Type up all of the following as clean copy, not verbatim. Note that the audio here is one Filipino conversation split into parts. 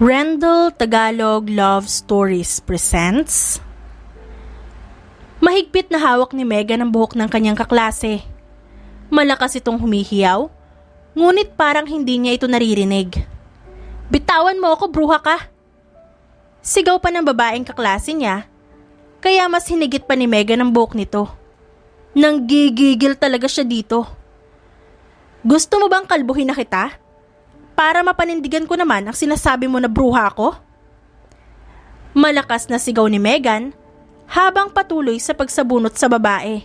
Rendell Tagalog Love Stories presents. Mahigpit na hawak ni Megan ang buhok ng kanyang kaklase. Malakas itong humihiyaw, ngunit parang hindi niya ito naririnig. "Bitawan mo ako, bruha ka!" Sigaw pa ng babaeng kaklase niya, kaya mas hinigit pa ni Megan ang buhok nito. Nanggigigil talaga siya dito. "Gusto mo bang kalbuhin na kita? Para mapanindigan ko naman ang sinasabi mo na bruha ako?" Malakas na sigaw ni Megan habang patuloy sa pagsabunot sa babae.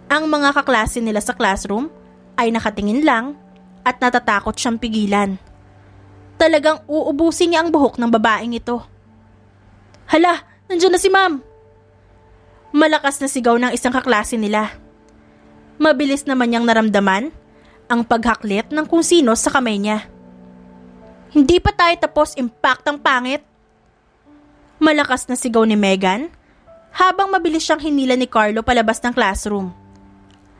Ang mga kaklase nila sa classroom ay nakatingin lang at natatakot siyang pigilan. Talagang uubusin niya ang buhok ng babaeng ito. "Hala, nandiyan na si ma'am!" Malakas na sigaw ng isang kaklase nila. Mabilis naman niyang naramdaman ang paghaklit ng kung sino sa kamay niya. "Hindi pa tayo tapos, impaktang pangit!" Malakas na sigaw ni Megan habang mabilis siyang hinila ni Carlo palabas ng classroom.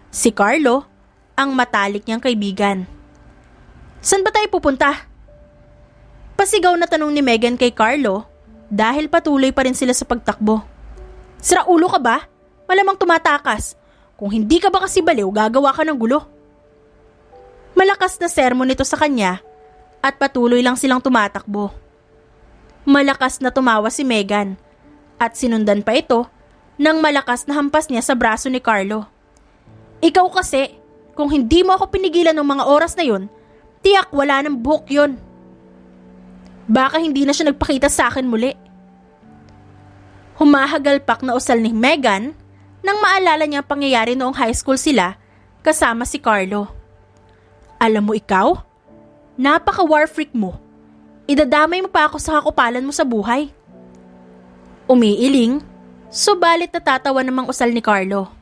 Si Carlo, ang matalik niyang kaibigan. "Saan ba tayo pupunta?" Pasigaw na tanong ni Megan kay Carlo dahil patuloy pa rin sila sa pagtakbo. "Sira ulo ka ba? Malamang tumatakas. Kung hindi ka ba kasi baliw, gagawa ka ng gulo." Malakas na sermon nito sa kanya at patuloy lang silang tumatakbo. Malakas na tumawa si Megan at sinundan pa ito ng malakas na hampas niya sa braso ni Carlo. "Ikaw kasi, kung hindi mo ako pinigilan ng mga oras na yun, tiyak wala ng buhok yun. Baka hindi na siya nagpakita sa akin muli." Humahagalpak na usal ni Megan nang maalala niya ang pangyayari noong high school sila kasama si Carlo. "Alam mo ikaw, napaka-war freak mo. Idadamay mo pa ako sa kakupalan mo sa buhay." Umiiling, subalit natatawa namang usal ni Carlo.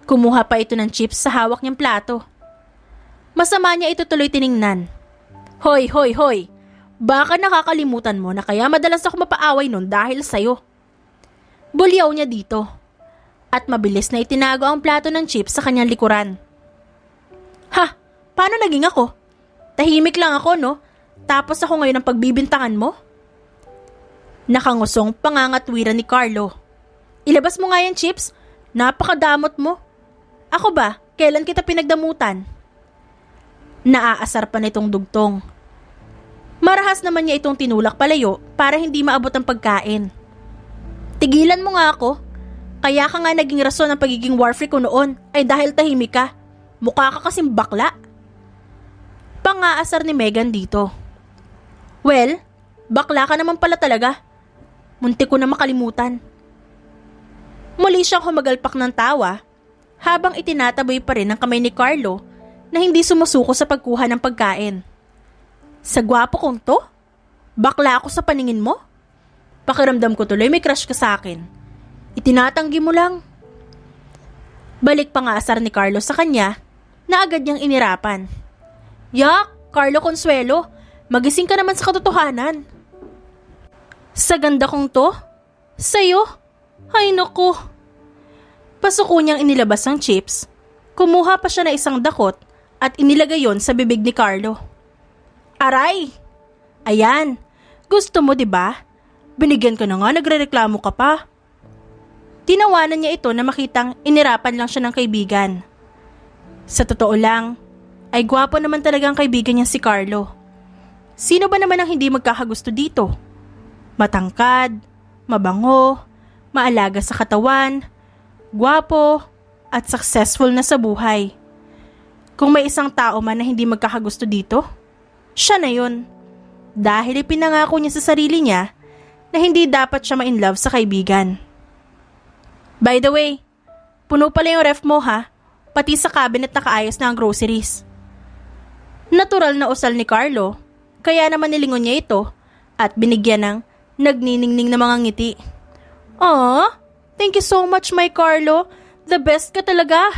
Kumuha pa ito ng chips sa hawak niyang plato. Masama niya ito tuloy tiningnan. Hoy! Baka nakakalimutan mo na kaya madalas ako mapaaway nun dahil sa'yo." Bulyaw niya dito at mabilis na itinago ang plato ng chips sa kanyang likuran. "Ha? Paano naging ako? Tahimik lang ako, no? Tapos ako ngayon ang pagbibintangan mo?" Nakangusong pangangatwiran ni Carlo. "Ilabas mo nga yan, chips. Napakadamot mo. Ako ba, kailan kita pinagdamutan?" Naaasar pa nitong dugtong. Marahas naman niya itong tinulak palayo para hindi maabot ang pagkain. "Tigilan mo nga ako. Kaya ka nga naging rason ng pagiging war freak ko noon ay dahil tahimik ka. Mukha ka kasing bakla." Pangaasar ni Megan dito. "Well, bakla ka naman pala talaga. Muntik ko na makalimutan." Muli siyang humagalpak ng tawa habang itinataboy pa rin ang kamay ni Carlo na hindi sumusuko sa pagkuha ng pagkain. "Sa gwapo kong to? Bakla ako sa paningin mo? Pakiramdam ko tuloy may crush ka sa akin. Itinatanggi mo lang." Balik pangaasar ni Carlo sa kanya na agad niyang inirapan. "Yak, Carlo Consuelo, magising ka naman sa katotohanan. Sa ganda kong to? Sa'yo? Ay naku." Pasuko niyang inilabas ang chips, kumuha pa siya na isang dakot at inilagay yon sa bibig ni Carlo. "Aray! Ayan, gusto mo 'di ba? Binigyan ka na nga, nagrereklamo ka pa." Tinawanan niya ito na makitang inirapan lang siya ng kaibigan. Sa totoo lang, ay gwapo naman talaga ang kaibigan niya si Carlo. Sino ba naman ang hindi magkakagusto dito? Matangkad, mabango, maalaga sa katawan, gwapo, at successful na sa buhay. Kung may isang tao man na hindi magkakagusto dito, siya na yun. Dahil ipinangako niya sa sarili niya na hindi dapat siya ma-inlove sa kaibigan. "By the way, puno pala yung ref mo ha, pati sa cabinet nakaayos na ang groceries." Natural na usal ni Carlo, kaya naman nilingon niya ito at binigyan ng nagniningning na mga ngiti. "Aw, thank you so much my Carlo, the best ka talaga."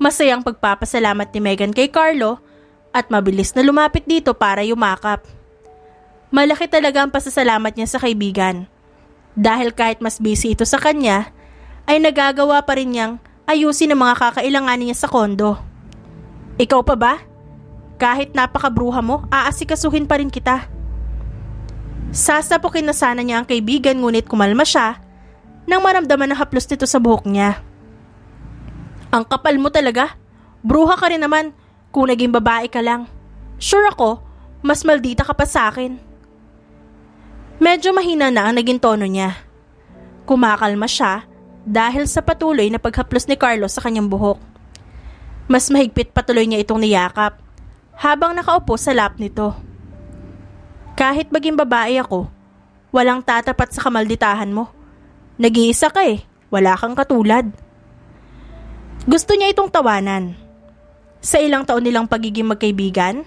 Masayang pagpapasalamat ni Megan kay Carlo at mabilis na lumapit dito para yumakap. Malaki talaga ang pasasalamat niya sa kaibigan. Dahil kahit mas busy ito sa kanya, ay nagagawa pa rin niyang ayusin ang mga kakailanganin niya sa kondo. "Ikaw pa ba? Kahit napakabruha mo, aasikasuhin pa rin kita." Sasapukin na sana niya ang kaibigan ngunit kumalma siya nang maramdaman ang haplos nito sa buhok niya. Ang kapal mo talaga. Bruha ka rin naman kung naging babae ka lang. Sure ako, mas maldita ka pa sa akin. Medyo mahina na ang naging tono niya. Kumakalma siya dahil sa patuloy na paghaplos ni Carlos sa kanyang buhok. Mas mahigpit patuloy niya itong niyakap habang nakaupo sa lap nito. Kahit maging babae ako, walang tatapat sa kamalditahan mo. Nag-iisa ka wala kang katulad. Gusto niya itong tawanan. Sa ilang taon nilang pagiging magkaibigan,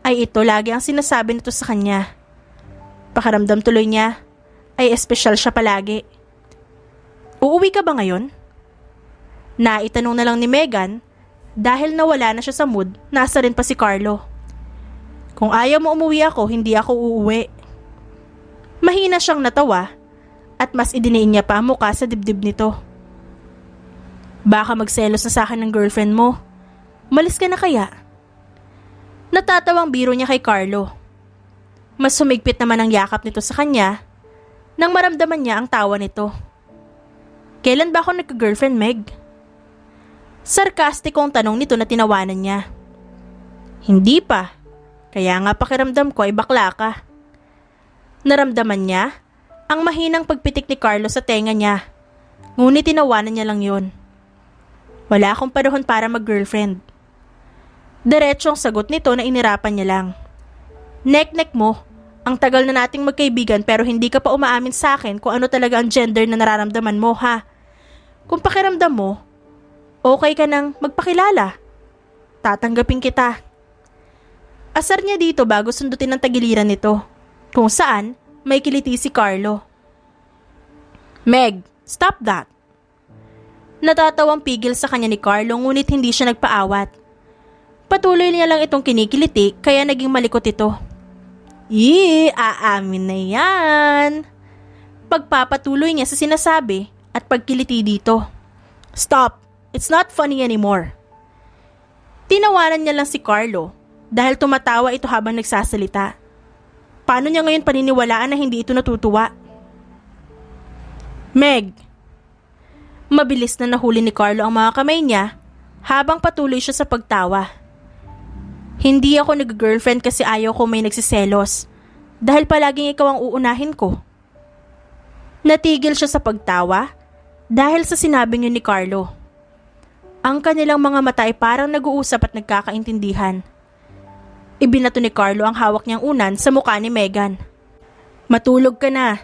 ay ito lagi ang sinasabi nito sa kanya. Pakiramdam tuloy niya ay espesyal siya palagi. Uuwi ka ba ngayon? Naitanong na lang ni Megan dahil nawala na siya sa mood, nasa rin pa si Carlo. Kung ayaw mo umuwi ako, hindi ako uuwi. Mahina siyang natawa at mas idiniin niya pa ang mukha sa dibdib nito. Baka magselos na sa akin ng girlfriend mo. Malis ka na kaya? Natatawang biro niya kay Carlo. Mas sumigpit naman ang yakap nito sa kanya nang maramdaman niya ang tawa nito. Kailan ba ako nagka-girlfriend, Meg? Sarkastikong tanong nito na tinawanan niya. Hindi pa. Kaya nga pakiramdam ko ay bakla ka. Naramdaman niya ang mahinang pagpitik ni Carlo sa tenga niya. Ngunit tinawanan niya lang yon. Wala akong panahon para mag-girlfriend. Diretsong sagot nito na inirapan niya lang. Nek-nek mo, ang tagal na nating magkaibigan pero hindi ka pa umaamin sa akin kung ano talaga ang gender na nararamdaman mo, ha? Kung pakiramdam mo, okay ka nang magpakilala. Tatanggapin kita. Asar niya dito bago sundutin ang tagiliran nito, kung saan may kiliti si Carlo. Meg, stop that. Natatawang pigil sa kanya ni Carlo ngunit hindi siya nagpaawat. Patuloy niya lang itong kinikiliti kaya naging malikot ito. Aamin na yan. Pagpapatuloy niya sa sinasabi at pagkiliti dito. Stop, it's not funny anymore. Tinawanan niya lang si Carlo dahil tumatawa ito habang nagsasalita. Paano niya ngayon paniniwalaan na hindi ito natutuwa? Meg. Mabilis na nahuli ni Carlo ang mga kamay niya habang patuloy siya sa pagtawa. Hindi ako nag-girlfriend kasi ayaw ko may nagsiselos dahil palaging ikaw ang uunahin ko. Natigil siya sa pagtawa dahil sa sinabing yun ni Carlo. Ang kanilang mga mata ay parang nag-uusap at nagkakaintindihan. Ibinato ni Carlo ang hawak niyang unan sa mukha ni Megan. Matulog ka na.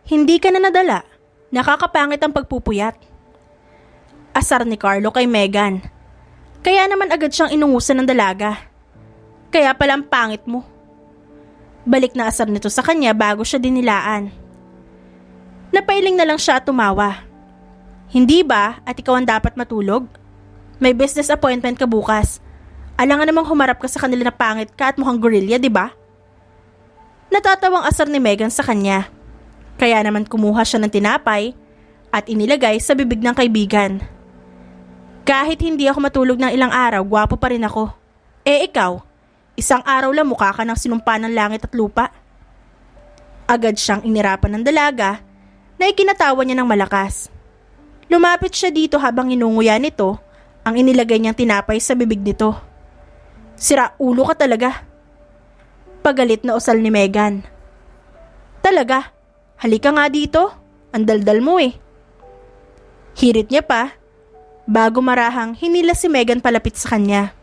Hindi ka na nadala. Nakakapangit ang pagpupuyat. Asar ni Carlo kay Megan. Kaya naman agad siyang inungusan ng dalaga. Kaya pala ang pangit mo. Balik na asar nito sa kanya bago siya dinilaan. Napailing na lang siya at tumawa. Hindi ba at ikaw ang dapat matulog? May business appointment ka bukas. Alangan namang humarap ka sa kanila na pangit ka at mukhang gorilla, di ba? Natatawang asar ni Megan sa kanya. Kaya naman kumuha siya ng tinapay at inilagay sa bibig ng kaibigan. Kahit hindi ako matulog ng ilang araw, gwapo pa rin ako. Ikaw, isang araw lang mukha ka ng sinumpa ng langit at lupa. Agad siyang inirapan ng dalaga na ikinatawa niya ng malakas. Lumapit siya dito habang inunguya nito ang inilagay niyang tinapay sa bibig nito. Sira ulo ka talaga. Pagalit na usal ni Megan. Talaga, halika nga dito. Ang daldal mo Hirit niya pa. Bago marahang hinila si Megan palapit sa kanya.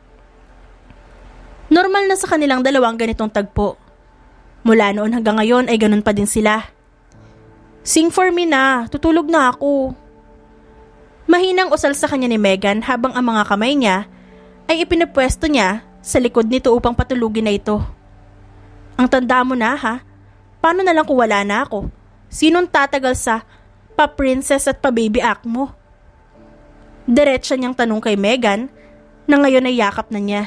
Normal na sa kanilang dalawang ganitong tagpo. Mula noon hanggang ngayon ay ganun pa din sila. Sing for me na, tutulog na ako. Mahinang usal sa kanya ni Megan habang ang mga kamay niya ay ipinapwesto niya sa likod nito upang patulugin na ito. Ang tanda mo na ha, paano na lang kung wala na ako? Sinong tatagal sa pa-princess at pa-baby act mo? Diretsa niyang tanong kay Megan na ngayon ay yakap na niya.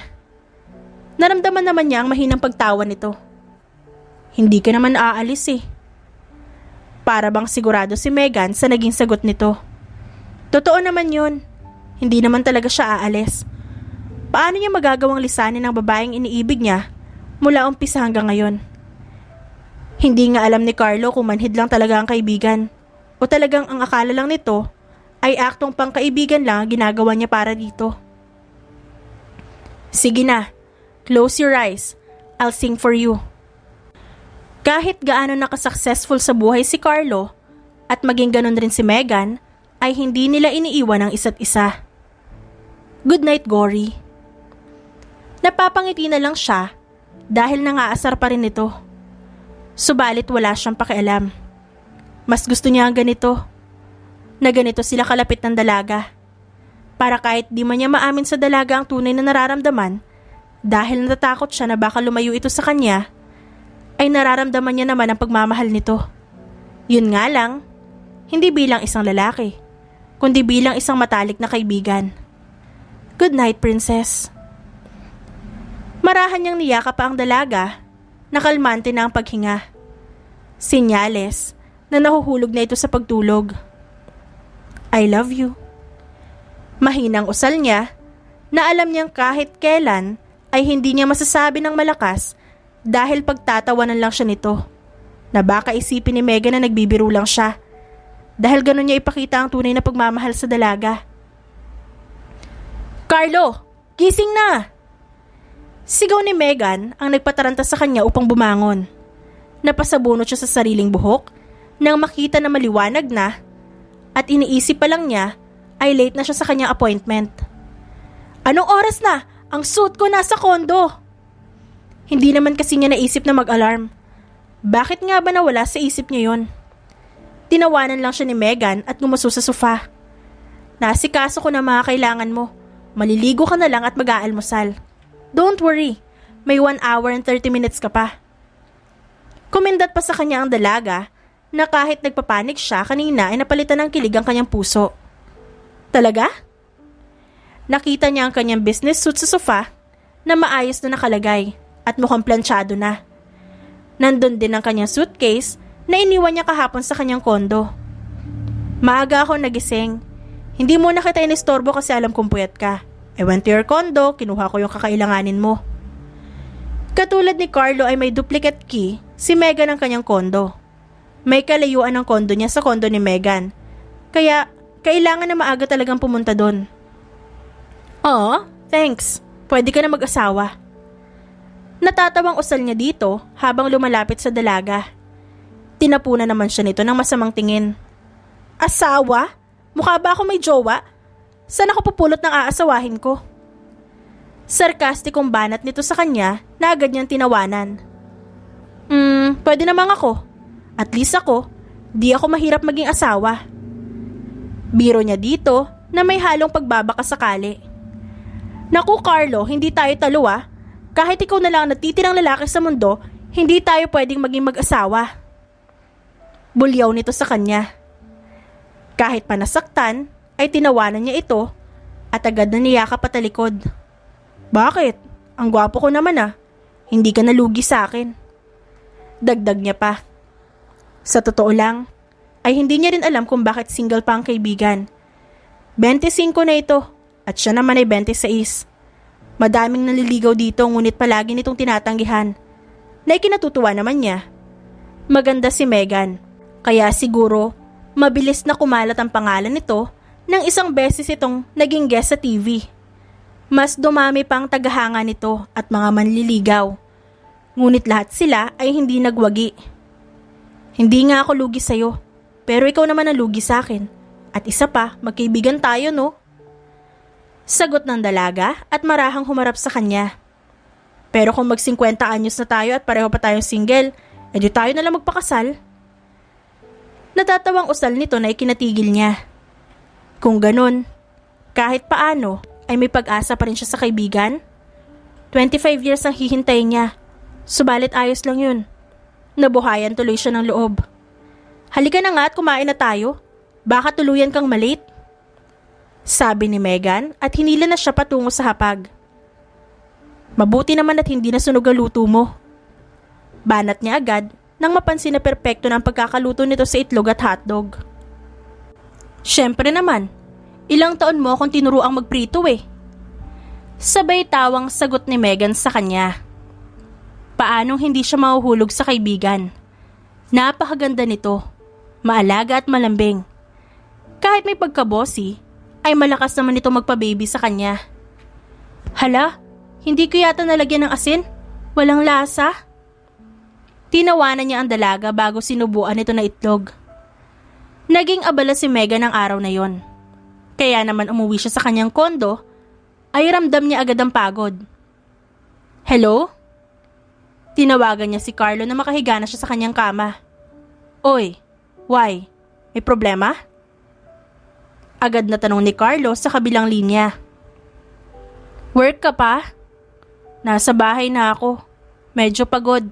Naramdaman naman niya ang mahinang pagtawa nito. Hindi ka naman aalis Para bang sigurado si Megan sa naging sagot nito. Totoo naman yun. Hindi naman talaga siya aalis. Paano niya magagawang lisanin ang babaeng iniibig niya mula umpisa hanggang ngayon? Hindi nga alam ni Carlo kung manhid lang talaga ang kaibigan o talagang ang akala lang nito ay aktong pangkaibigan lang ang ginagawa niya para dito. Sige na, close your eyes. I'll sing for you. Kahit gaano nakasuccessful sa buhay si Carlo at maging ganon rin si Megan, ay hindi nila iniiwan ang isa't isa. Good night, Gory. Napapangiti na lang siya dahil nangaasar pa rin ito. Subalit wala siyang pakialam. Mas gusto niya ang ganito, na ganito sila kalapit ng dalaga. Para kahit di man niya maamin sa dalaga ang tunay na nararamdaman, dahil natatakot siya na baka lumayo ito sa kanya, ay nararamdaman niya naman ang pagmamahal nito. Yun nga lang, hindi bilang isang lalaki, kundi bilang isang matalik na kaibigan. Good night, princess. Marahan niyang niyakap pa ang dalaga, nakalmante na ang paghinga. Sinyales na nahuhulog na ito sa pagtulog. I love you. Mahinang usal niya na alam niyang kahit kailan ay hindi niya masasabi ng malakas dahil pagtatawanan lang siya nito, na baka isipin ni Megan na nagbibiro lang siya dahil ganun niya ipakita ang tunay na pagmamahal sa dalaga. Carlo, gising na! Sigaw ni Megan ang nagpataranta sa kanya upang bumangon. Napasabunot siya sa sariling buhok nang makita na maliwanag na at iniisip pa lang niya ay late na siya sa kanyang appointment. Anong oras na? Ang suit ko nasa kondo. Hindi naman kasi niya naisip na mag-alarm. Bakit nga ba nawala sa isip niya yon? Tinawanan lang siya ni Megan at gumuso sa sofa. Nasikaso ko na mga kailangan mo. Maliligo ka na lang at mag-aalmusal. Don't worry, may 1 hour and 30 minutes ka pa. Kumindat pa sa kanya ang dalaga na kahit nagpapanik siya kanina ay napalitan ng kilig ang kanyang puso. Talaga? Nakita niya ang kanyang business suit sa sofa na maayos na nakalagay at mukhang planchado na. Nandun din ang kanyang suitcase na iniwan niya kahapon sa kanyang kondo. Maaga ako nagising. Hindi mo na kita inistorbo kasi alam kong puyat ka. I went to your condo, kinuha ko yung kakailanganin mo. Katulad ni Carlo ay may duplicate key si Megan ng kanyang kondo. May kalayuan ng kondo niya sa kondo ni Megan. Kaya kailangan na maaga talagang pumunta doon. Oo, thanks. Pwede ka na mag-asawa. Natatawang usal niya dito habang lumalapit sa dalaga. Tinapunan naman siya nito ng masamang tingin. Asawa? Mukha ba ako may jowa? Saan ako pupulot ng aasawahin ko? Sarkastikong banat nito sa kanya na agad niyang tinawanan. Pwede namang ako. At least ako, di ako mahirap maging asawa. Biro niya dito na may halong pagbabaka sakali. Naku Carlo, hindi tayo talo ah. Kahit ikaw na lang ang natitirang lalaki sa mundo, hindi tayo pwedeng maging mag-asawa. Bulyaw nito sa kanya. Kahit pa nasaktan, ay tinawanan niya ito at agad na niyakap patalikod. Bakit? Ang gwapo ko naman ah. Hindi ka nalugi sa akin. Dagdag niya pa. Sa totoo lang, ay hindi niya rin alam kung bakit single pa ang kaibigan. 25 na ito at siya naman ay 26. Madaming naliligaw dito ngunit palagi nitong tinatanggihan na ikinatutuwa naman niya. Maganda si Megan, kaya siguro mabilis na kumalat ang pangalan nito nang isang beses itong naging guest sa TV. Mas dumami pang tagahanga nito at mga manliligaw. Ngunit lahat sila ay hindi nagwagi. Hindi nga ako lugi sa'yo, pero ikaw naman ang lugi sa akin. At isa pa, magkaibigan tayo no? Sagot ng dalaga at marahang humarap sa kanya. Pero kung mag-50 anyos na tayo at pareho pa tayong single, edi tayo na lang magpakasal. Natatawang usal nito na ikinatigil niya. Kung ganun, kahit paano ay may pag-asa pa rin siya sa kaibigan. 25 years ang hihintay niya, subalit ayos lang yun. Nabuhayan tuloy siya ng loob. Halika na nga at kumain na tayo, baka tuluyan kang malate. Sabi ni Megan at hinila na siya patungo sa hapag. Mabuti naman at hindi nasunog ang luto mo. Banat niya agad nang mapansin na perpekto na ang pagkakaluto nito sa itlog at hotdog. Siyempre naman, ilang taon mo akong tinuruang magprito eh. Sabay tawang sagot ni Megan sa kanya. Paanong hindi siya mahuhulog sa kaibigan? Napakaganda nito, maalaga at malambing. Kahit may pagkabossy, ay malakas naman ito magpa-baby sa kanya. Hala, hindi ko yata nalagyan ng asin? Walang lasa? Tinawanan niya ang dalaga bago sinubuan ito na itlog. Naging abala si Megan ng araw na yon. Kaya naman umuwi siya sa kanyang kondo, ay ramdam niya agad ang pagod. Hello? Tinawagan niya si Carlo na makahiga na siya sa kanyang kama. Oy, why? May problema? Agad na tanong ni Carlo sa kabilang linya. Work ka pa? Nasa bahay na ako. Medyo pagod.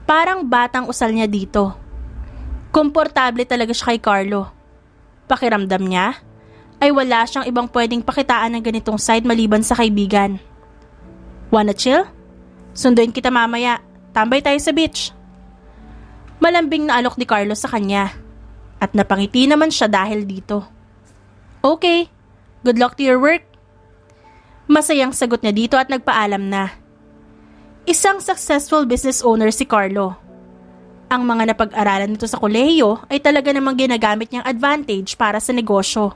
Parang batang usal niya dito. Komportable talaga siya kay Carlo. Pakiramdam niya ay wala siyang ibang pwedeng pakitaan ng ganitong side maliban sa kaibigan. Wanna chill? Sunduin kita mamaya. Tambay tayo sa beach. Malambing na alok ni Carlo sa kanya. At napangiti naman siya dahil dito. Okay, good luck to your work. Masayang sagot niya dito at nagpaalam na. Isang successful business owner si Carlo. Ang mga napag-aralan nito sa kolehiyo ay talaga namang ginagamit niyang advantage para sa negosyo.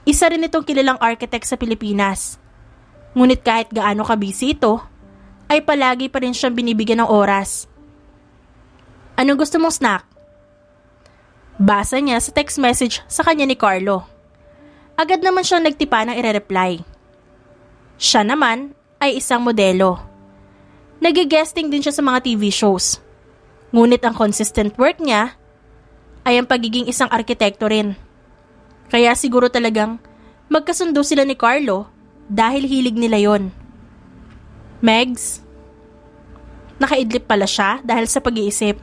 Isa rin itong kilalang architect sa Pilipinas. Ngunit kahit gaano ka-busy ito, ay palagi pa rin siyang binibigyan ng oras. Anong gusto mong snack? Basa niya sa text message sa kanya ni Carlo. Agad naman siyang nagtipa ng ire-reply. Siya naman ay isang modelo. Nag-guesting din siya sa mga TV shows. Ngunit ang consistent work niya ay ang pagiging isang arkitekto rin. Kaya siguro talagang magkasundo sila ni Carlo dahil hilig nila yon. Megs? Nakaidlip pala siya dahil sa pag-iisip.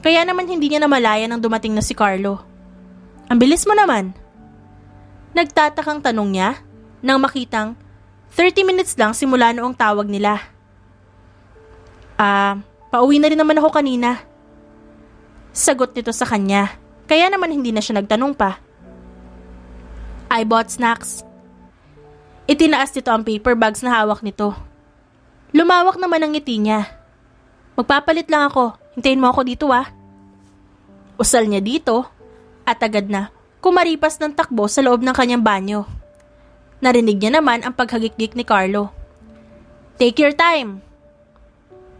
Kaya naman hindi niya namalayan nang dumating na si Carlo. Ang bilis mo naman. Nagtatakang tanong niya nang makitang 30 minutes lang simula noong tawag nila. Pauwi na rin naman ako kanina. Sagot nito sa kanya, kaya naman hindi na siya nagtanong pa. I bought snacks. Itinaas nito ang paper bags na hawak nito. Lumawak naman ang ngiti niya. Magpapalit lang ako. Hintayin mo ako dito Usal niya dito at agad na kumaripas ng takbo sa loob ng kanyang banyo. Narinig niya naman ang paghagikgik ni Carlo. Take your time.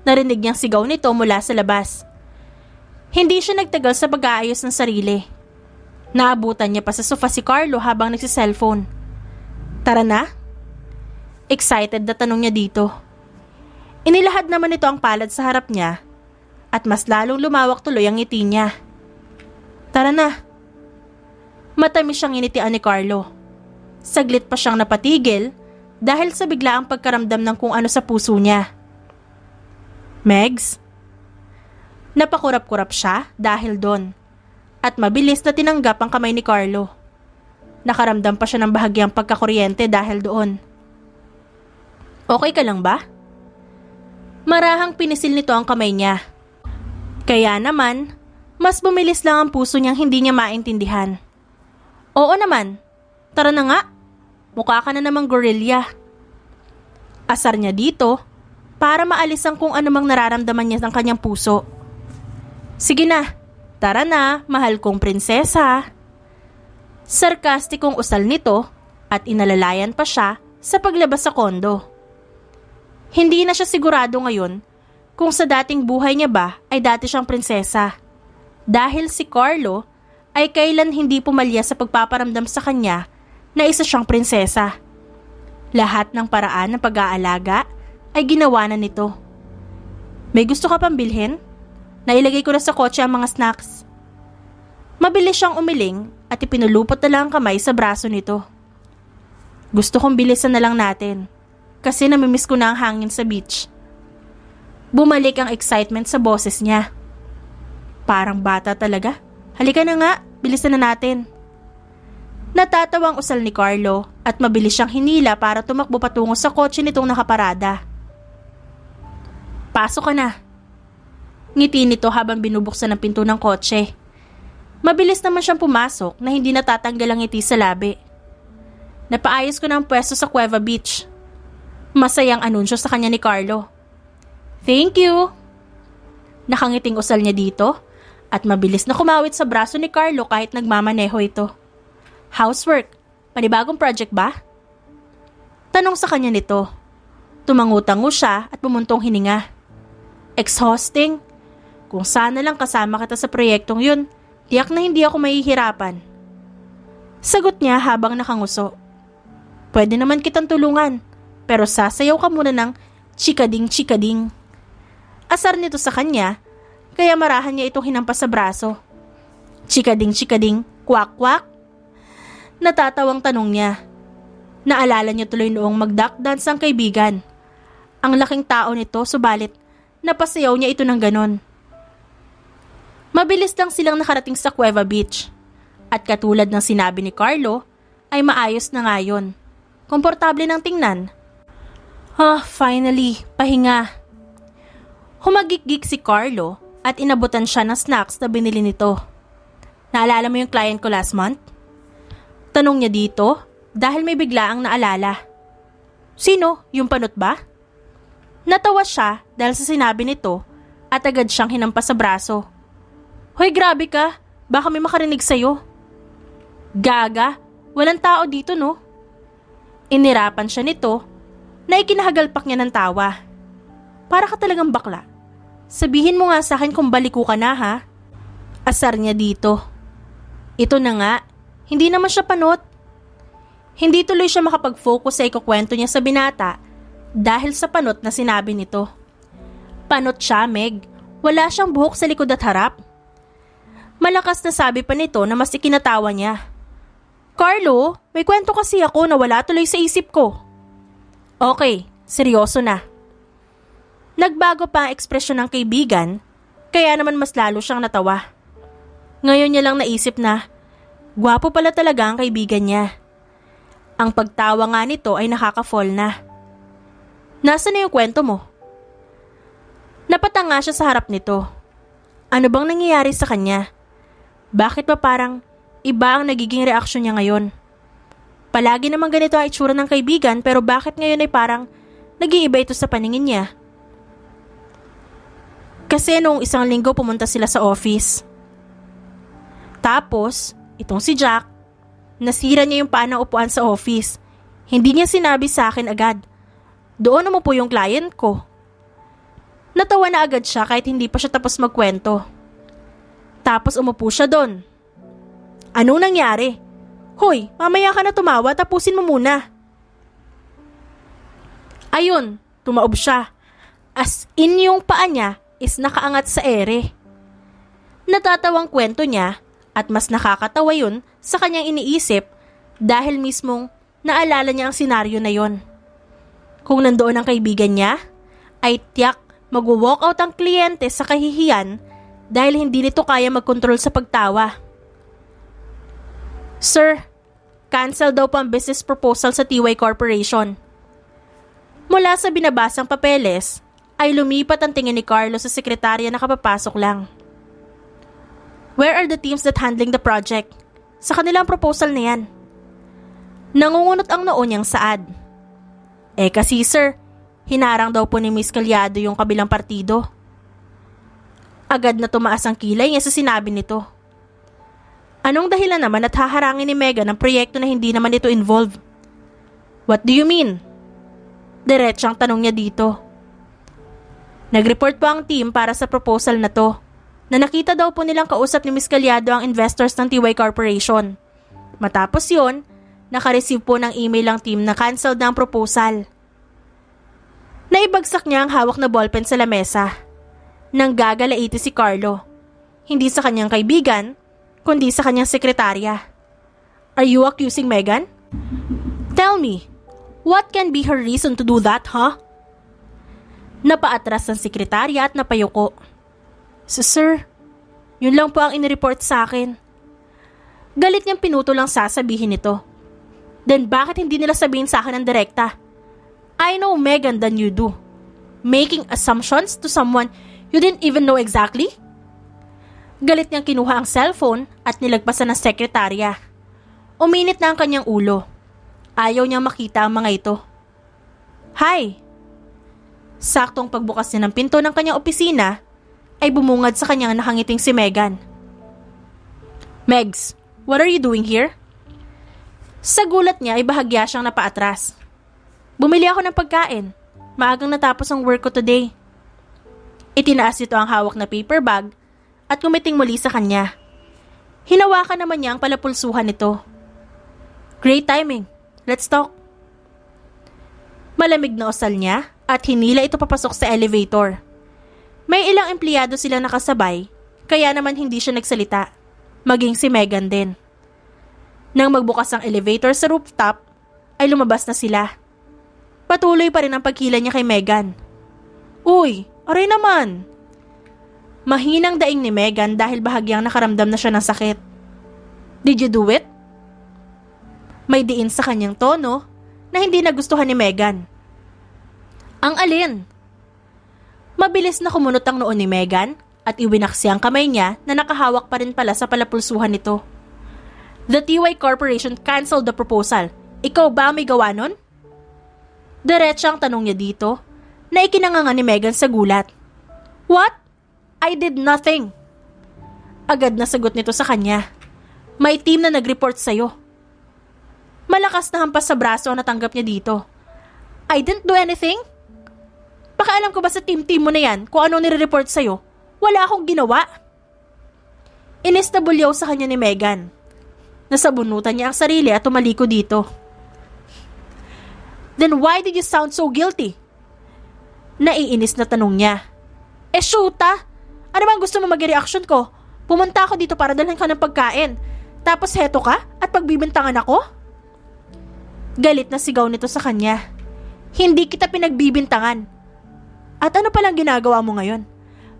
Narinig niyang sigaw nito mula sa labas. Hindi siya nagtagal sa pag-aayos ng sarili. Naabutan niya pa sa sofa si Carlo habang nagsiselfone. Tara na? Excited na tanong niya dito. Inilahad naman nito ang palad sa harap niya at mas lalong lumawak tuloy ang ngiti niya. Tara na. Matamis siyang initian ni Carlo. Saglit pa siyang napatigil dahil sa biglaang pagkaramdam ng kung ano sa puso niya. Megs? Napakurap-kurap siya dahil doon at mabilis na tinanggap ang kamay ni Carlo. Nakaramdam pa siya ng bahagyang pagkakuryente dahil doon. Okay ka lang ba? Marahang pinisil nito ang kamay niya. Kaya naman, mas bumilis lang ang puso niyang hindi niya maintindihan. Oo naman, tara na nga. Mukha ka na namang gorilla. Asar niya dito para maalis ang kung anumang nararamdaman niya ng kanyang puso. Sige na, tara na, mahal kong prinsesa. Sarkastikong usal nito at inalalayan pa siya sa paglabas sa kondo. Hindi na siya sigurado ngayon kung sa dating buhay niya ba ay dati siyang prinsesa. Dahil si Carlo ay kailan hindi pumalya sa pagpaparamdam sa kanya na isa siyang prinsesa. Lahat ng paraan ng pag-aalaga ay ginawa na nito. May gusto ka pang bilhin? Nailagay ko na sa kotse ang mga snacks. Mabilis siyang umiling at ipinulupot na lang ang kamay sa braso nito. Gusto kong bilisan na lang natin kasi namimiss ko na ang hangin sa beach. Bumalik ang excitement sa boses niya. Parang bata talaga. Halika na nga, bilisan na natin. Natatawang usal ni Carlo at mabilis siyang hinila para tumakbo patungo sa kotse nitong nakaparada. Pasok ka na. Ngiti nito habang binubuksan ang pinto ng kotse. Mabilis naman siyang pumasok na hindi natatanggal ang ngiti sa labi. Napaayos ko na ang pwesto sa Cueva Beach. Masayang anunsyo sa kanya ni Carlo. Thank you. Nakangiting usal niya dito at mabilis na kumawit sa braso ni Carlo kahit nagmamaneho ito. Housework, panibagong project ba? Tanong sa kanya nito. Tumangutango siya at bumuntong hininga. Exhausting. Kung sana lang kasama kita sa proyektong yun, tiyak na hindi ako mahihirapan. Sagot niya habang nakanguso. Pwede naman kitang tulungan, pero sasayaw ka muna ng chikading-chikading. Asar nito sa kanya, kaya marahan niya itong hinampas sa braso. Chikading-chikading, kwak-kwak? Natatawang tanong niya. Naalala niya tuloy noong mag-duck dance ang kaibigan. Ang laking tao nito, subalit napasayaw niya ito ng ganon. Mabilis lang silang nakarating sa Cueva Beach. At katulad ng sinabi ni Carlo, ay maayos na nga yun. Komportable nang tingnan. Finally, pahinga. Humagik-gik si Carlo at inabutan siya ng snacks na binili nito. Naalala mo yung client ko last month? Tanong niya dito dahil may biglaang naalala. Sino? Yung panot ba? Natawa siya dahil sa sinabi nito at agad siyang hinampas sa braso. Hoy, grabe ka. Baka may makarinig sa'yo. Gaga, walang tao dito no? Inirapan siya nito na ikinahagalpak niya ng tawa. Para ka talagang bakla. Sabihin mo nga sa akin kung baliko ka na ha. Asar niya dito. Ito na nga, hindi naman siya panot. Hindi tuloy siya makapag-focus sa ikukwento niya sa binata dahil sa panot na sinabi nito. Panot siya, Meg. Wala siyang buhok sa likod at harap. Malakas na sabi pa nito na mas ikinatawa niya. Carlo, may kwento kasi ako na wala tuloy sa isip ko. Okay, seryoso na. Nagbago pa ang ekspresyon ng kaibigan, kaya naman mas lalo siyang natawa. Ngayon niya lang naisip na, gwapo pala talaga ang kaibigan niya. Ang pagtawa nga nito ay nakaka-fall na. Nasaan na yung kwento mo? Napatanga siya sa harap nito. Ano bang nangyayari sa kanya? Bakit ba parang iba ang nagiging reaksyon niya ngayon? Palagi naman ganito ang itsura ng kaibigan pero bakit ngayon ay parang nag-iiba ito sa paningin niya? Kasi noong isang linggo pumunta sila sa office. Tapos, itong si Jack, nasira niya yung paa ng upuan sa office. Hindi niya sinabi sa akin agad. Doon umupo yung client ko. Natawa na agad siya kahit hindi pa siya tapos magkwento. Tapos umupo siya doon. Anong nangyari? Hoy, mamaya ka na tumawa, tapusin mo muna. Ayun, tumaob siya. As in yung paa niya is nakaangat sa ere. Natatawang kwento niya at mas nakakatawa yun sa kanyang iniisip dahil mismong naalala niya ang senaryo na yon. Kung nandoon ang kaibigan niya, ay tiyak mag-walkout ang kliyente sa kahihiyan dahil hindi nito kaya magkontrol sa pagtawa. Sir, cancel daw po ang business proposal sa TY Corporation. Mula sa binabasang papeles, ay lumipat ang tingin ni Carlo sa sekretarya na kapapasok lang. Where are the teams that handling the project? Sa kanilang proposal na yan. Nangungunot ang noo niyang saad. Kasi sir, hinarang daw po ni Miss Calyado yung kabilang partido. Agad na tumaas ang kilay niya sa sinabi nito. Anong dahilan naman at haharangin ni Megan ang proyekto na hindi naman ito involved? What do you mean? Diretsang tanong niya dito. Nag-report po ang team para sa proposal na to, na nakita daw po nilang kausap ni Miss Calyado ang investors ng TY Corporation. Matapos yon, nakareceive po ng email ang team na cancel na ang proposal. Naibagsak niya ang hawak na ballpen sa lamesa. Nang gagalaiti si Carlo. Hindi sa kanyang kaibigan, kundi sa kanyang sekretarya. Are you accusing Megan? Tell me, what can be her reason to do that, huh? Napaatras ang sekretarya at napayuko. Sir, yun lang po ang inireport sa akin. Galit niyang pinuto lang sasabihin nito. Then bakit hindi nila sabihin sa akin ng direkta? I know Megan than you do. Making assumptions to someone you didn't even know exactly? Galit niyang kinuha ang cellphone at nilagpasan ng sekretarya. Uminit na ang kanyang ulo. Ayaw niyang makita ang mga ito. Hi! Saktong pagbukas niya ng pinto ng kanyang opisina, ay bumungad sa kanyang nakangiting si Megan. Megs, what are you doing here? Sa gulat niya ay bahagya siyang napaatras. Bumili ako ng pagkain. Maagang natapos ang work ko today. Itinaas nito ang hawak na paper bag at kumiting muli sa kanya. Hinawakan naman niya ang palapulsuhan nito. Great timing. Let's talk. Malamig na usal niya at hinila ito papasok sa elevator. May ilang empleyado sila nakasabay, kaya naman hindi siya nagsalita. Maging si Megan din. Nang magbukas ang elevator sa rooftop, ay lumabas na sila. Patuloy pa rin ang pagkila niya kay Megan. Uy, aray naman! Mahinang daing ni Megan dahil bahagyang nakaramdam na siya ng sakit. Did you do it? May diin sa kanyang tono na hindi nagustuhan ni Megan. Ang alin? Mabilis na kumunot ang noon ni Megan at iwinaksi ang kamay niya na nakahawak pa rin pala sa palapulsuhan nito. The TY Corporation canceled the proposal. Ikaw ba may gawa nun? Diretsa ang tanong niya dito na ikinanganga ni Megan sa gulat. What? I did nothing. Agad na sagot nito sa kanya. May team na nag-report sa'yo. Malakas na hampas sa braso ang natanggap niya dito. I didn't do anything? Pakialam ko ba sa team mo na yan kung ano nire-report sa'yo? Wala akong ginawa. Inis na bulyaw sa kanya ni Megan. Nasabunutan niya ang sarili at tumaliko dito. Then why did you sound so guilty? Naiinis na tanong niya. Shoota! Ano bang gusto mo mag-reaction ko? Pumunta ako dito para dalhan ka ng pagkain. Tapos heto ka at pagbibintangan ako? Galit na sigaw nito sa kanya. Hindi kita pinagbibintangan. At ano palang ginagawa mo ngayon?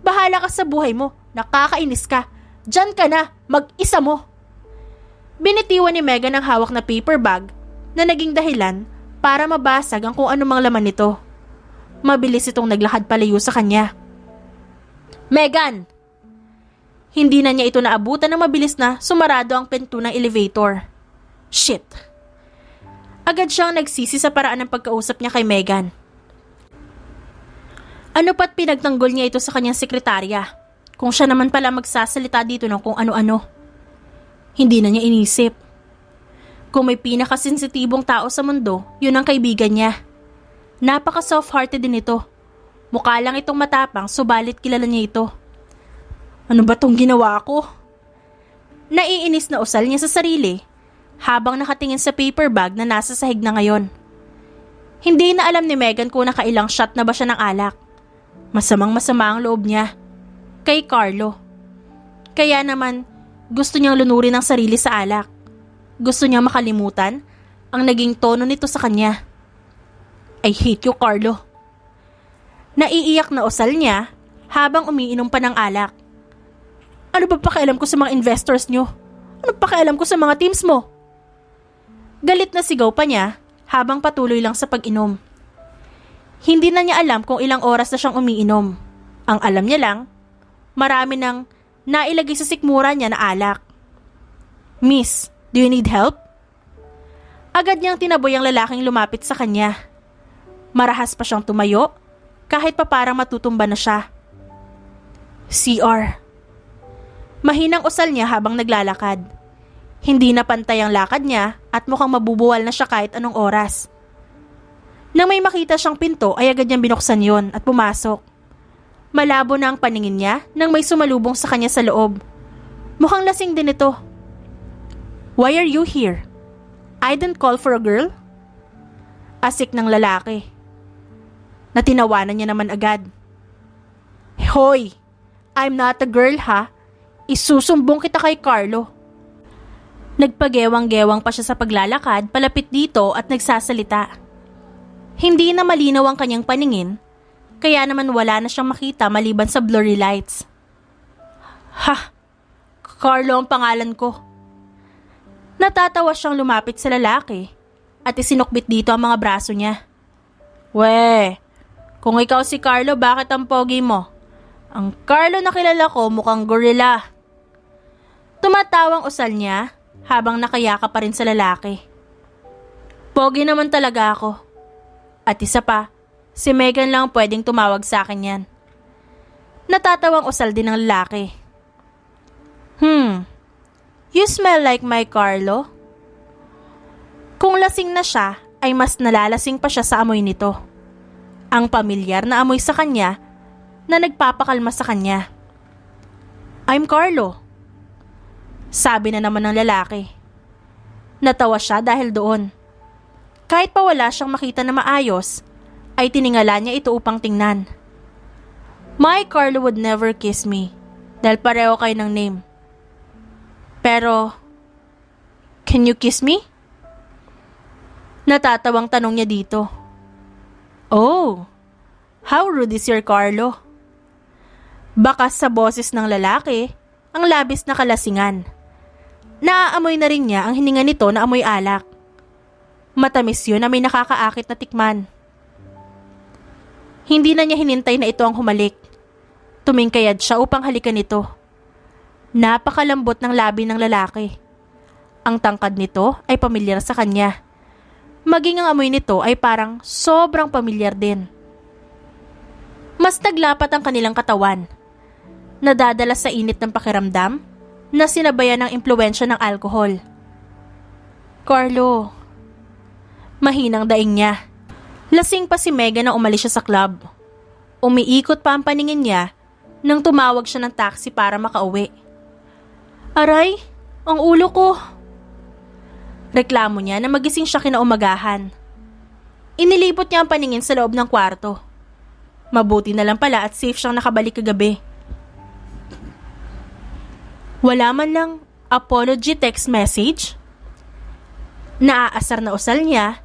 Bahala ka sa buhay mo. Nakakainis ka. Diyan ka na. Mag-isa mo. Binitiwan ni Megan ang hawak na paper bag na naging dahilan para mabasag ang kung anumang laman nito. Mabilis itong naglakad palayo sa kanya. Megan! Hindi na niya ito naabutan ng mabilis na sumarado ang pinto ng elevator. Shit! Agad siyang nagsisi sa paraan ng pagkausap niya kay Megan. Ano pa't pinagtanggol niya ito sa kanyang sekretarya kung siya naman pala magsasalita dito ng kung ano-ano. Hindi na niya inisip. Kung may pinakasensitibong tao sa mundo, yun ang kaibigan niya. Napaka-soft-hearted din ito. Mukha lang itong matapang, subalit kilala niya ito. Ano ba tong ginawa ko? Naiinis na usal niya sa sarili habang nakatingin sa paper bag na nasa sahig na ngayon. Hindi na alam ni Megan kung nakailang shot na ba siya ng alak. Masamang-masama ang loob niya kay Carlo. Kaya naman gusto niyang lunurin ang sarili sa alak. Gusto niyang makalimutan ang naging tono nito sa kanya. I hate you, Carlo. Naiiyak na usal niya habang umiinom pa ng alak. Ano ba pakialam ko sa mga investors niyo? Ano pakialam ko sa mga teams mo? Galit na sigaw pa niya habang patuloy lang sa pag-inom. Hindi na niya alam kung ilang oras na siyang umiinom. Ang alam niya lang, marami nang nailagay sa sikmura niya na alak. Miss, do you need help? Agad niyang tinaboy ang lalaking lumapit sa kanya. Marahas pa siyang tumayo kahit pa parang matutumba na siya. CR. Mahinang usal niya habang naglalakad. Hindi na pantay ang lakad niya at mukhang mabubuwal na siya kahit anong oras. Nang may makita siyang pinto ay agad niyang binuksan yon at pumasok. Malabo na ang paningin niya nang may sumalubong sa kanya sa loob. Mukhang lasing din ito. Why are you here? I didn't call for a girl? Asik ng lalaki. Natinawanan niya naman agad. Hoy, I'm not a girl ha. Isusumbong kita kay Carlo. Nagpagewang-gewang pa siya sa paglalakad palapit dito at nagsasalita. Hindi na malinaw ang kanyang paningin, kaya naman wala na siyang makita maliban sa blurry lights. Ha! Carlo ang pangalan ko. Natatawa siyang lumapit sa lalaki at isinukbit dito ang mga braso niya. We, kung ikaw si Carlo, bakit ang pogi mo? Ang Carlo na kilala ko mukhang gorilla. Tumatawang usal niya habang nakayaka pa rin sa lalaki. Pogi naman talaga ako. At isa pa, si Megan lang pwedeng tumawag sa akin yan. Natatawang usal din ng lalaki. You smell like my Carlo? Kung lasing na siya, ay mas nalalasing pa siya sa amoy nito. Ang pamilyar na amoy sa kanya na nagpapakalma sa kanya. I'm Carlo. Sabi na naman ng lalaki. Natawa siya dahil doon. Kahit pa wala siyang makita na maayos, ay tiningala niya ito upang tingnan. My Carlo would never kiss me dahil pareho kayo ng name. Pero, can you kiss me? Natatawang tanong niya dito. Oh, how rude is your Carlo? Bakas sa boses ng lalaki, ang labis na kalasingan. Naaamoy na rin niya ang hininga nito na amoy alak. Matamis yun na may nakakaakit na tikman. Hindi na niya hinintay na ito ang humalik. Tumingkayad siya upang halikan ito. Napakalambot ng labi ng lalaki. Ang tangkad nito ay pamilyar sa kanya. Maging ang amoy nito ay parang sobrang pamilyar din. Mas naglapat ang kanilang katawan. Nadadala sa init ng pakiramdam na sinabayan ng impluwensya ng alkohol. Carlo. Mahinang daing niya. Lasing pa si Megan na umalis siya sa club. Umiikot pa ang paningin niya nang tumawag siya ng taxi para makauwi. Aray, ang ulo ko. Reklamo niya na magising siya kinaumagahan. Inilibot niya ang paningin sa loob ng kwarto. Mabuti na lang pala at safe siyang nakabalik kagabi. Wala man lang apology text message. Naaasar na usal niya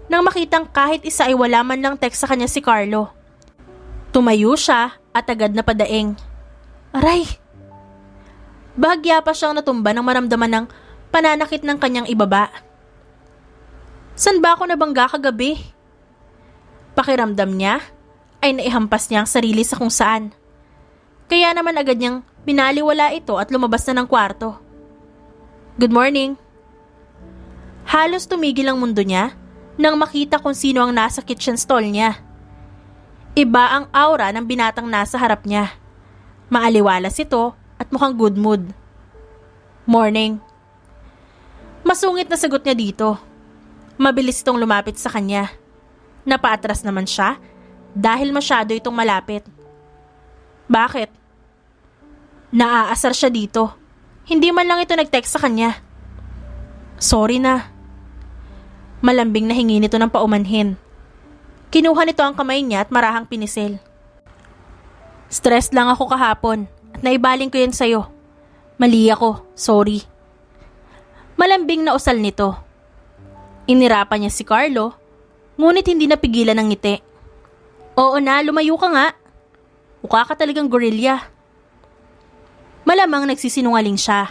nang makitang kahit isa ay wala man lang text sa kanya si Carlo. Tumayo siya at agad na padaing. Aray! Bahagya pa siyang natumba nang maramdaman ng pananakit ng kanyang ibaba. San ba ako nabangga kagabi? Pakiramdam niya ay naihampas niya ang sarili sa kung saan. Kaya naman agad niyang binaliwala ito at lumabas na ng kwarto. Good morning. Halos tumigil ang mundo niya nang makita kung sino ang nasa kitchen stall niya. Iba ang aura ng binatang nasa harap niya. Maaliwalas ito at mukhang good mood. Morning. Masungit na sagot niya dito. Mabilis itong lumapit sa kanya. Napaatras naman siya dahil masyado itong malapit. Bakit? Naaasar siya dito. Hindi man lang ito nag-text sa kanya. Sorry na. Malambing na hingi nito ng paumanhin. Kinuha nito ang kamay niya at marahang pinisil. Stress lang ako kahapon at naibaling ko yan sa'yo. Mali ako, sorry. Malambing na usal nito. Inirapan niya si Carlo, ngunit hindi napigilan ng ngiti. Oo na, lumayo ka nga. Mukha ka talagang gorilya. Malamang nagsisinungaling siya.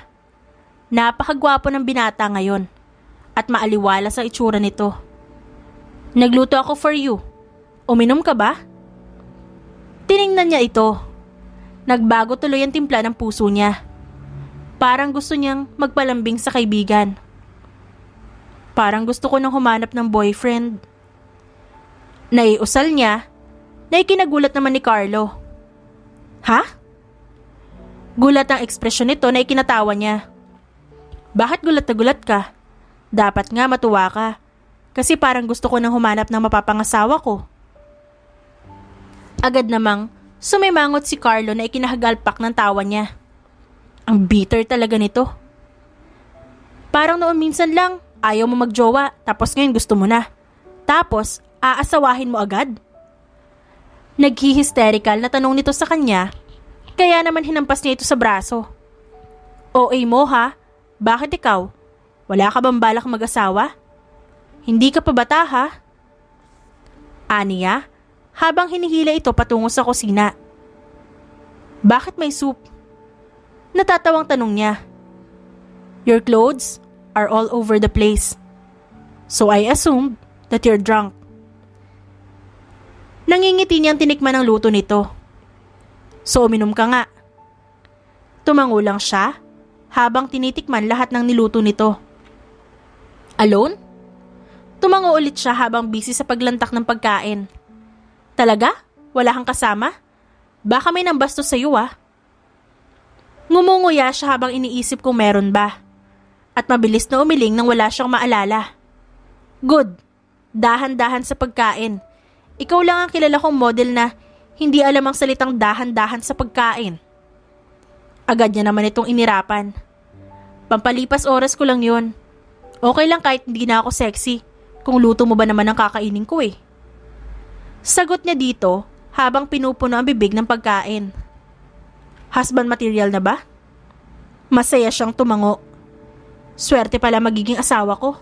Napakagwapo ng binata ngayon at maaliwala sa itsura nito. Nagluto ako for you. Uminom ka ba? Tiningnan niya ito. Nagbago tuloy ang timpla ng puso niya. Parang gusto niyang magpalambing sa kaibigan. Parang gusto ko nang humanap ng boyfriend. Naiusal niya na ikinagulat naman ni Carlo. Ha? Gulat ang ekspresyon nito na ikinatawa niya. Bakit gulat na gulat ka? Dapat nga matuwa ka. Kasi parang gusto ko nang humanap ng mapapangasawa ko. Agad namang sumimangot si Carlo na ikinahagalpak ng tawa niya. Ang bitter talaga nito. Parang noon minsan lang, ayaw mo magjowa, tapos ngayon gusto mo na. Tapos, aasawahin mo agad? Naghi-hysterical na tanong nito sa kanya, kaya naman hinampas niya ito sa braso. OA mo ha? Bakit ikaw? Wala ka bang balak mag-asawa? Hindi ka pa bata ha? Aniya, habang hinihila ito patungo sa kusina. Bakit may soup? Natatawang tanong niya. Your clothes are all over the place. So I assumed that you're drunk. Nangingiti niyang tinikman ang luto nito. So uminom ka nga. Tumango lang siya habang tinitikman lahat ng niluto nito. Alone? Tumango ulit siya habang busy sa paglantak ng pagkain. Talaga? Wala kang kasama? Baka may nambastos sa'yo ah. Ngumunguya siya habang iniisip kung meron ba. At mabilis na umiling nang wala siyang maalala. Good. Dahan-dahan sa pagkain. Ikaw lang ang kilala kong model na hindi alam ang salitang dahan-dahan sa pagkain. Agad niya naman itong inirapan. Pampalipas oras ko lang yun. Okay lang kahit hindi na ako sexy. Kung luto mo ba naman ang kakainin ko eh. Sagot niya dito habang pinupuno ang bibig ng pagkain. Husband material na ba? Masaya siyang tumango. Swerte pala magiging asawa ko.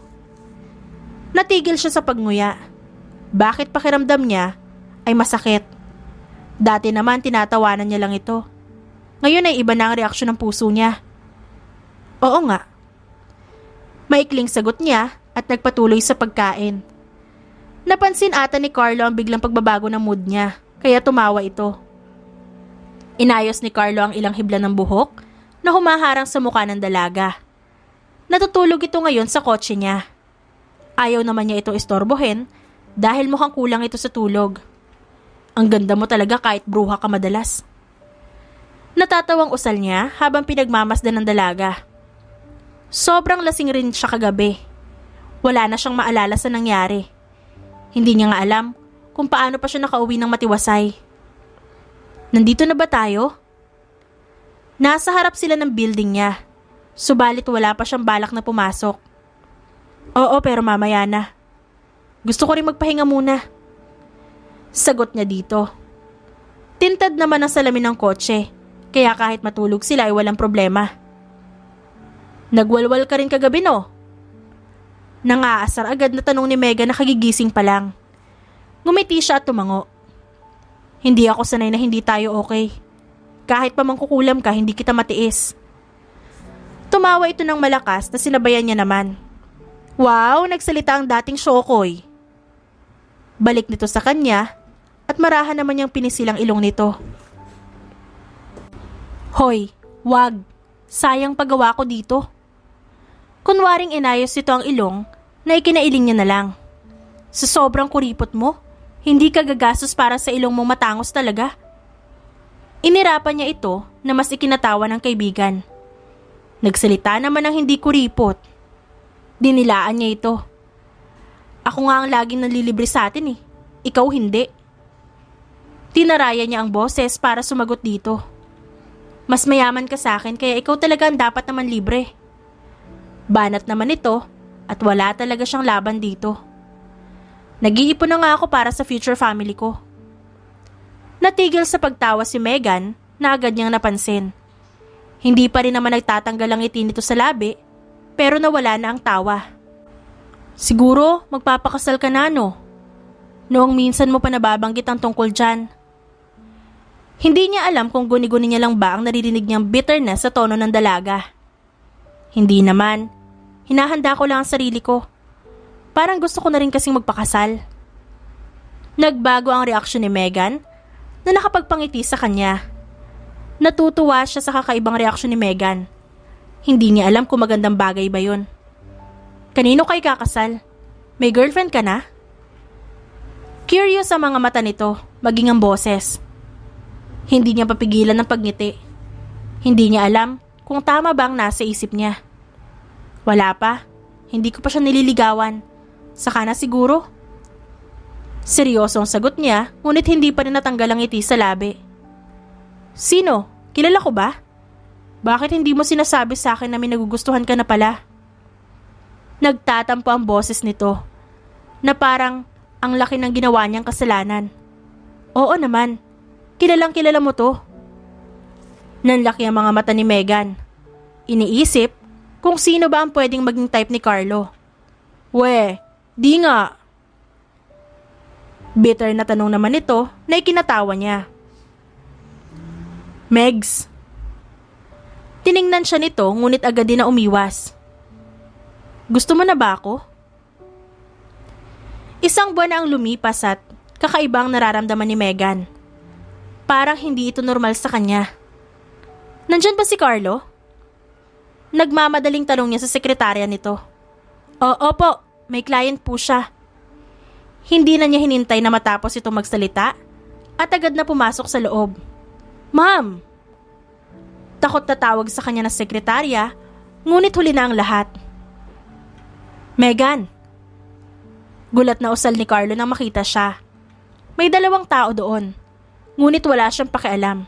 Natigil siya sa pagnguya. Bakit pakiramdam niya ay masakit? Dati naman tinatawanan niya lang ito. Ngayon ay iba na ang reaksyon ng puso niya. Oo nga. Maikling sagot niya at nagpatuloy sa pagkain. Napansin ata ni Carlo ang biglang pagbabago ng mood niya, kaya tumawa ito. Inayos ni Carlo ang ilang hibla ng buhok na humaharang sa mukha ng dalaga. Natutulog ito ngayon sa kotse niya. Ayaw naman niya ito istorbohin dahil mukhang kulang ito sa tulog. Ang ganda mo talaga kahit bruha ka madalas. Natatawang usal niya habang pinagmamasdan ng dalaga. Sobrang lasing rin siya kagabi. Wala na siyang maalala sa nangyari. Hindi niya nga alam kung paano pa siya nakauwi ng matiwasay. Nandito na ba tayo? Nasa harap sila ng building niya. Subalit wala pa siyang balak na pumasok. Oo, pero mamaya na. Gusto ko rin magpahinga muna. Sagot niya dito. Tintad naman ang salamin ng kotse, kaya kahit matulog sila ay walang problema. Nagwalwal ka rin kagabi no? Nangaasar agad na tanong ni Megan na kagigising pa lang. Ngumiti siya at tumango. Hindi ako sanay na hindi tayo okay. Kahit pa mangkukulam ka, hindi kita matiis. Tumawa ito ng malakas na sinabayan niya naman. Wow, nagsalita ang dating Shokoy. Balik nito sa kanya at marahan naman niyang pinisilang ilong nito. Hoy, wag. Sayang paggawa ko dito. Kunwaring inayos ito ang ilong na ikinailing niya na lang. Sa sobrang kuripot mo, hindi ka gagastos para sa ilong mong matangos talaga. Inirapan niya ito na mas ikinatawa ng kaibigan. Nagsalita naman ng hindi kuripot. Dinilaan niya ito. Ako nga ang laging nalilibre sa atin eh. Ikaw hindi. Tinaraya niya ang boses para sumagot dito. Mas mayaman ka sa akin kaya ikaw talaga ang dapat naman libre. Banat naman ito at wala talaga siyang laban dito. Nag-iipon na nga ako para sa future family ko. Natigil sa pagtawa si Megan na agad niyang napansin. Hindi pa rin naman nagtatanggal ang ngiti nito sa labi, pero nawala na ang tawa. Siguro magpapakasal ka na no? Noong minsan mo pa nababanggit ang tungkol dyan. Hindi niya alam kung guni-guni niya lang ba ang naririnig niyang bitterness sa tono ng dalaga. Hindi naman. Hinahanda ko lang ang sarili ko. Parang gusto ko na rin kasing magpakasal. Nagbago ang reaksyon ni Megan na nakapagpangiti sa kanya. Natutuwa siya sa kakaibang reaksyon ni Megan. Hindi niya alam kung magandang bagay ba yun. Kanino kayo kakasal? May girlfriend ka na? Curious ang mga mata nito, maging ang boses. Hindi niya papigilan ng pagngiti. Hindi niya alam kung tama ba ang nasa isip niya. Wala pa. Hindi ko pa siya nililigawan. Saka na siguro. Seryoso ang sagot niya, ngunit hindi pa rin natanggal ang ngiti sa labi. Sino? Kilala ko ba? Bakit hindi mo sinasabi sa akin na may nagugustuhan ka na pala? Nagtatampo ang boses nito, na parang ang laki ng ginawa niyang kasalanan. Oo naman, kilalang kilala mo to. Nanlaki ang mga mata ni Megan. Iniisip kung sino ba ang pwedeng maging type ni Carlo. We, di nga. Bitter na tanong naman ito na ikinatawa niya. Megs. Tiningnan siya nito ngunit agad din na umiwas. Gusto mo na ba ako? Isang buwan na ang lumipas at kakaibang nararamdaman ni Megan. Parang hindi ito normal sa kanya. Nandyan ba si Carlo? Nagmamadaling tanong niya sa sekretarya nito. Opo, may client po siya. Hindi na niya hinintay na matapos ito magsalita at agad na pumasok sa loob. Ma'am! Takot na tawag sa kanya na sekretarya, ngunit huli na ang lahat. Megan! Gulat na usal ni Carlo nang makita siya. May 2 tao doon, ngunit wala siyang pakialam.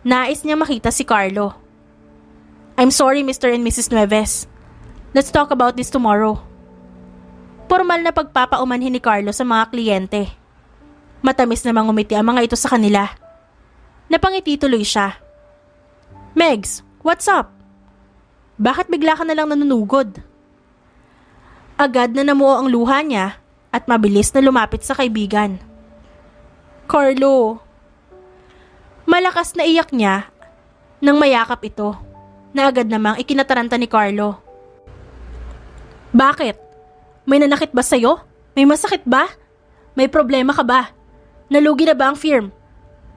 Nais niya makita si Carlo. I'm sorry, Mr. and Mrs. Nueves. Let's talk about this tomorrow. Formal na pagpapaumanhin ni Carlo sa mga kliyente. Matamis na mangumiti ang mga ito sa kanila. Napangiti tuloy siya. Megs, what's up? Bakit bigla ka na lang nanunugod? Agad na namuo ang luha niya at mabilis na lumapit sa kaibigan. Carlo. Malakas na iyak niya nang mayakap ito, na agad namang ikinataranta ni Carlo. Bakit? May nanakit ba sa'yo? May masakit ba? May problema ka ba? Nalugi na ba ang firm?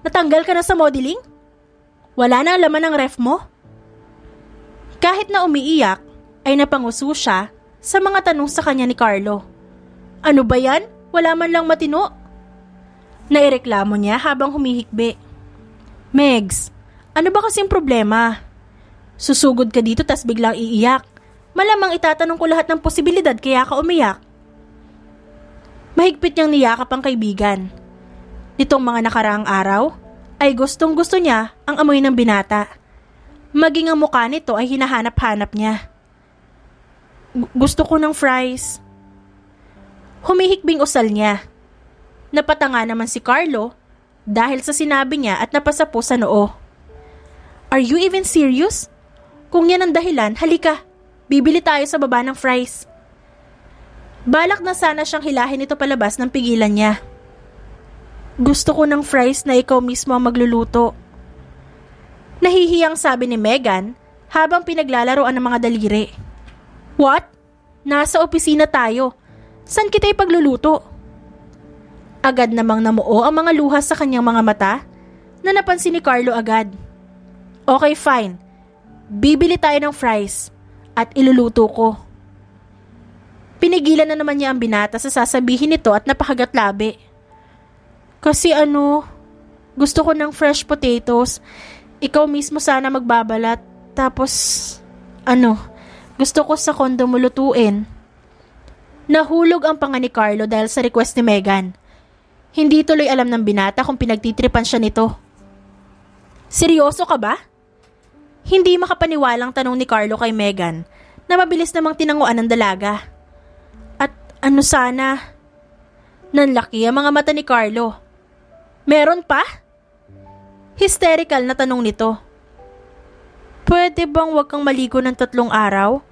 Natanggal ka na sa modeling? Wala na ang laman ng ref mo? Kahit na umiiyak, ay napanguso siya sa mga tanong sa kanya ni Carlo. Ano ba yan? Wala man lang matino. Naireklamo niya habang humihikbi. Megs, ano ba kasing problema? Susugod ka dito tas biglang iiyak. Malamang itatanong ko lahat ng posibilidad kaya ka umiyak. Mahigpit niyang niyakap ang kaibigan. Nitong mga nakaraang araw, ay gustong gusto niya ang amoy ng binata. Maging ang mukha nito ay hinahanap-hanap niya. Gusto ko ng fries. Humihikbing usal niya. Napatanga naman si Carlo dahil sa sinabi niya at napasa po sa noo. Are you even serious? Kung yan ang dahilan, halika. Bibili tayo sa baba ng fries. Balak na sana siyang hilahin ito palabas ng pigilan niya. Gusto ko ng fries na ikaw mismo ang magluluto. Nahihiyang sabi ni Megan habang pinaglalaroan ng mga daliri. What? Nasa opisina tayo. San kita ipagluluto? Agad namang namuo ang mga luha sa kanyang mga mata na napansin ni Carlo agad. Okay, fine. Bibili tayo ng fries at iluluto ko. Pinigilan na naman niya ang binata sa sasabihin nito at napakagat labi. Kasi gusto ko ng fresh potatoes. Ikaw mismo sana magbabalat. Tapos, gusto ko sa kondo mo lutuin. Nahulog ang panga ni Carlo dahil sa request ni Megan. Hindi tuloy alam ng binata kung pinagtitripan siya nito. Seryoso ka ba? Hindi makapaniwalang tanong ni Carlo kay Megan na mabilis namang tinanguan ng dalaga. At sana? Nanlaki ang mga mata ni Carlo. Meron pa? Hysterical na tanong nito. Pwede bang wag kang maligo ng 3 araw?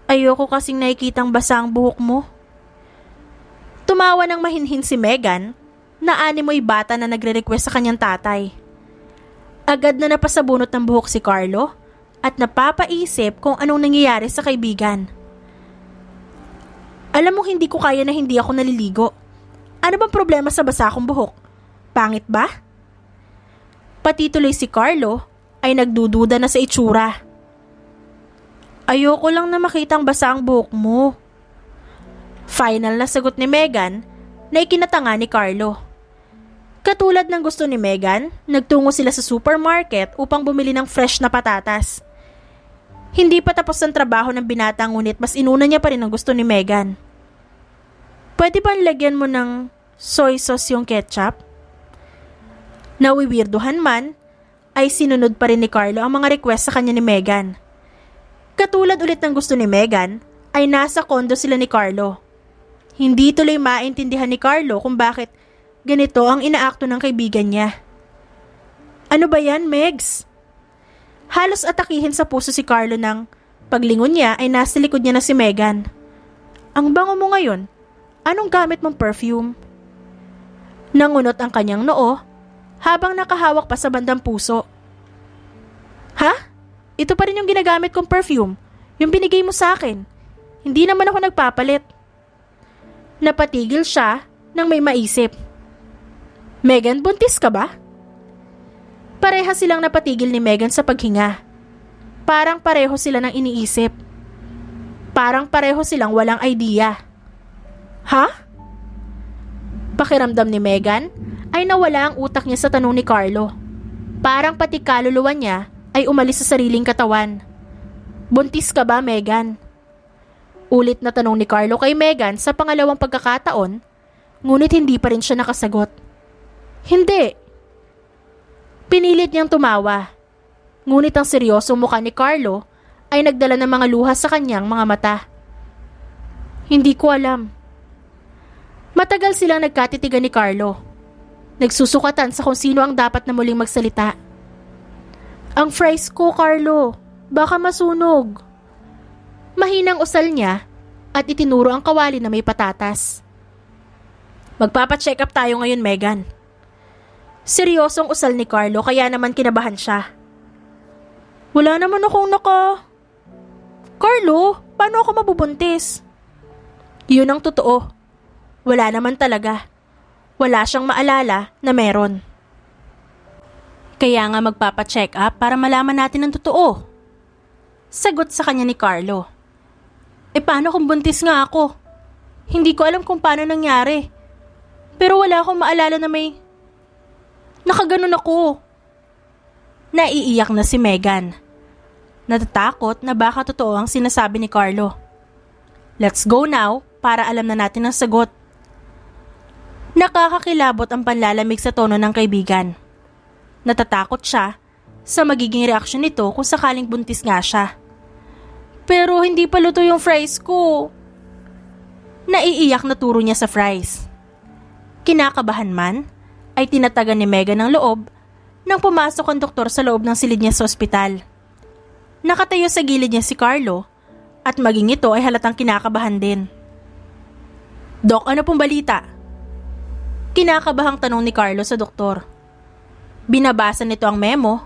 Ayoko kasing nakikitang basa ang buhok mo. Tumawa ng mahinhin si Megan na animoy bata na nagre-request sa kanyang tatay. Agad na napasabunot ng buhok si Carlo at napapaisip kung anong nangyayari sa kaibigan. Alam mo hindi ko kaya na hindi ako naliligo. Ano bang problema sa basa kong buhok? Pangit ba? Pati tuloy si Carlo ay nagdududa na sa itsura. Ayoko lang na makitang basa ang buhok mo. Final na sagot ni Megan na ikinatanga ni Carlo. Katulad ng gusto ni Megan, nagtungo sila sa supermarket upang bumili ng fresh na patatas. Hindi pa tapos ang trabaho ng binata ngunit mas inuna niya pa rin ang gusto ni Megan. Pwede ba lagyan mo ng soy sauce yung ketchup? Nawiwirduhan man, ay sinunod pa rin ni Carlo ang mga request sa kanya ni Megan. Katulad ulit ng gusto ni Megan, ay nasa kondo sila ni Carlo. Hindi tuloy maintindihan ni Carlo kung bakit ganito ang inaakto ng kaibigan niya. Ano ba yan, Megs? Halos atakihin sa puso si Carlo nang paglingon niya ay nasa likod niya na si Megan. Ang bango mo ngayon. Anong gamit mong perfume? Nangunot ang kanyang noo habang nakahawak pa sa bandang puso. Ha? Ito pa rin yung ginagamit kong perfume. Yung binigay mo sa akin. Hindi naman ako nagpapalit. Napatigil siya nang may maisip. Megan, buntis ka ba? Pareha silang napatigil ni Megan sa paghinga. Parang pareho sila ng iniisip. Parang pareho silang walang idea. Ha? Pakiramdam ni Megan ay nawala ang utak niya sa tanong ni Carlo. Parang pati kaluluwa niya ay umalis sa sariling katawan. Buntis ka ba, Megan? Ulit na tanong ni Carlo kay Megan sa pangalawang pagkakataon, ngunit hindi pa rin siya nakasagot. Hindi. Pinilit niyang tumawa, ngunit ang seryosong mukha ni Carlo ay nagdala ng mga luha sa kanyang mga mata. Hindi ko alam. Matagal silang nagkatitigan ni Carlo. Nagsusukatan sa kung sino ang dapat na muling magsalita. Ang fries ko, Carlo. Baka masunog. Mahinang usal niya at itinuro ang kawali na may patatas. Magpapacheck up tayo ngayon, Megan. Seryosong usal ni Carlo kaya naman kinabahan siya. Wala naman akong Carlo, paano ako mabubuntis? Yun ang totoo. Wala naman talaga. Wala siyang maalala na meron. Kaya nga magpapacheck up para malaman natin ang totoo. Sagot sa kanya ni Carlo. Paano kung buntis nga ako? Hindi ko alam kung paano nangyari. Pero wala akong maalala na may nakaganon ako. Naiiyak na si Megan. Natatakot na baka totoo ang sinasabi ni Carlo. Let's go now para alam na natin ang sagot. Nakakakilabot ang panlalamig sa tono ng kaibigan. Natatakot siya sa magiging reaksyon nito kung sakaling buntis nga siya. Pero hindi pa luto yung fries ko. Naiiyak na turo niya sa fries. Kinakabahan man, ay tinatagan ni Megan ng loob nang pumasok ang doktor sa loob ng silid niya sa ospital. Nakatayo sa gilid niya si Carlo at maging ito ay halatang kinakabahan din. Dok, ano pong balita? Kinakabahang tanong ni Carlo sa doktor. Binabasa nito ang memo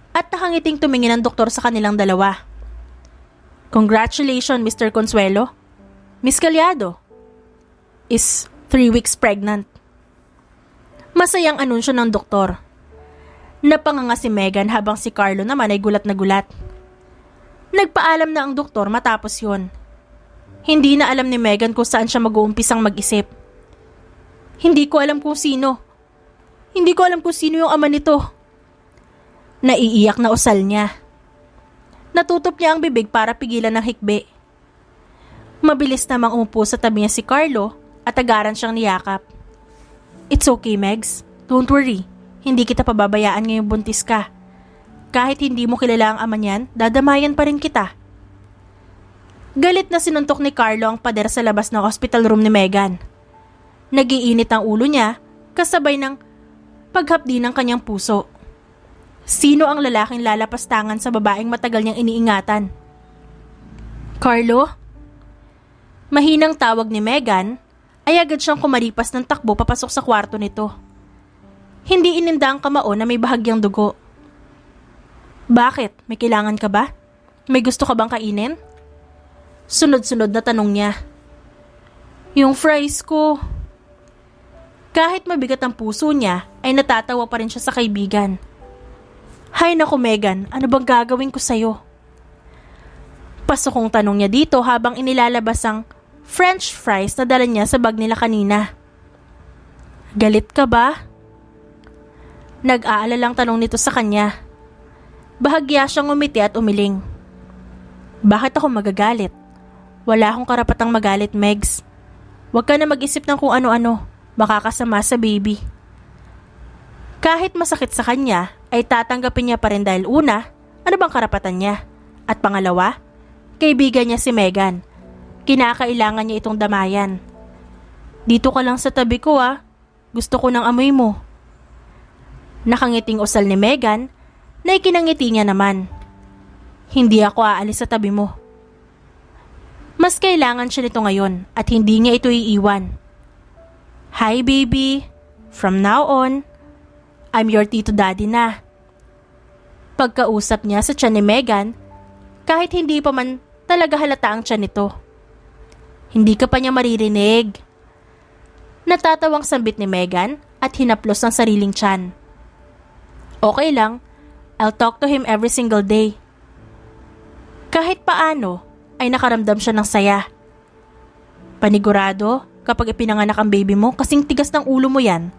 at nakangiting tumingin ang doktor sa kanilang dalawa. Congratulations, Mr. Consuelo. Miss Calyado is 3 weeks pregnant. Masayang anunsyo ng doktor. Napanganga si Megan habang si Carlo naman ay gulat na gulat. Nagpaalam na ang doktor matapos yun. Hindi na alam ni Megan kung saan siya mag-uumpisang mag-isip. Hindi ko alam kung sino. Hindi ko alam kung sino yung ama nito. Naiiyak na usal niya. Natutop niya ang bibig para pigilan ng hikbi. Mabilis namang umupo sa tabi niya si Carlo at agaran siyang niyakap. It's okay, Megs. Don't worry. Hindi kita pababayaan ngayong buntis ka. Kahit hindi mo kilala ang ama niyan, dadamayan pa rin kita. Galit na sinuntok ni Carlo ang pader sa labas ng hospital room ni Megan. Nagiinit ang ulo niya kasabay ng paghapdi ng kanyang puso. Sino ang lalaking lalapastangan sa babaeng matagal niyang iniingatan? Carlo? Mahinang tawag ni Megan ay agad siyang kumalipas ng takbo papasok sa kwarto nito. Hindi ininda ang kamao na may bahagyang dugo. Bakit? May kailangan ka ba? May gusto ka bang kainin? Sunod-sunod na tanong niya. Yung fries ko. Kahit mabigat ang puso niya, ay natatawa pa rin siya sa kaibigan. Hay naku Megan, ano bang gagawin ko sa'yo? Pasokong tanong niya dito habang inilalabas ang French fries na dala niya sa bag nila kanina. Galit ka ba? Nag-aalalang tanong nito sa kanya. Bahagya siyang umiti at umiling. Bakit ako magagalit? Wala akong karapatang magalit, Megs. Huwag ka na mag-isip ng kung ano-ano. Makakasama sa baby. Kahit masakit sa kanya, ay tatanggapin niya pa rin dahil una, ano bang karapatan niya? At pangalawa, kaibigan niya si Megan. Kinakailangan niya itong damayan. Dito ka lang sa tabi ko Gusto ko ng amoy mo. Nakangiting usal ni Megan na ikinangiti niya naman. Hindi ako aalis sa tabi mo. Mas kailangan siya nito ngayon at hindi niya ito iiwan. Hi baby, from now on, I'm your Tito Daddy na. Pagkausap niya sa tiyan ni Megan, kahit hindi pa man talaga halata ang tiyan nito. Hindi ka pa niya maririnig. Natatawang sambit ni Megan at hinaplos ang sariling tiyan. Okay lang, I'll talk to him every single day. Kahit paano ay nakaramdam siya ng saya. Panigurado kapag ipinanganak ang baby mo kasing tigas ng ulo mo yan.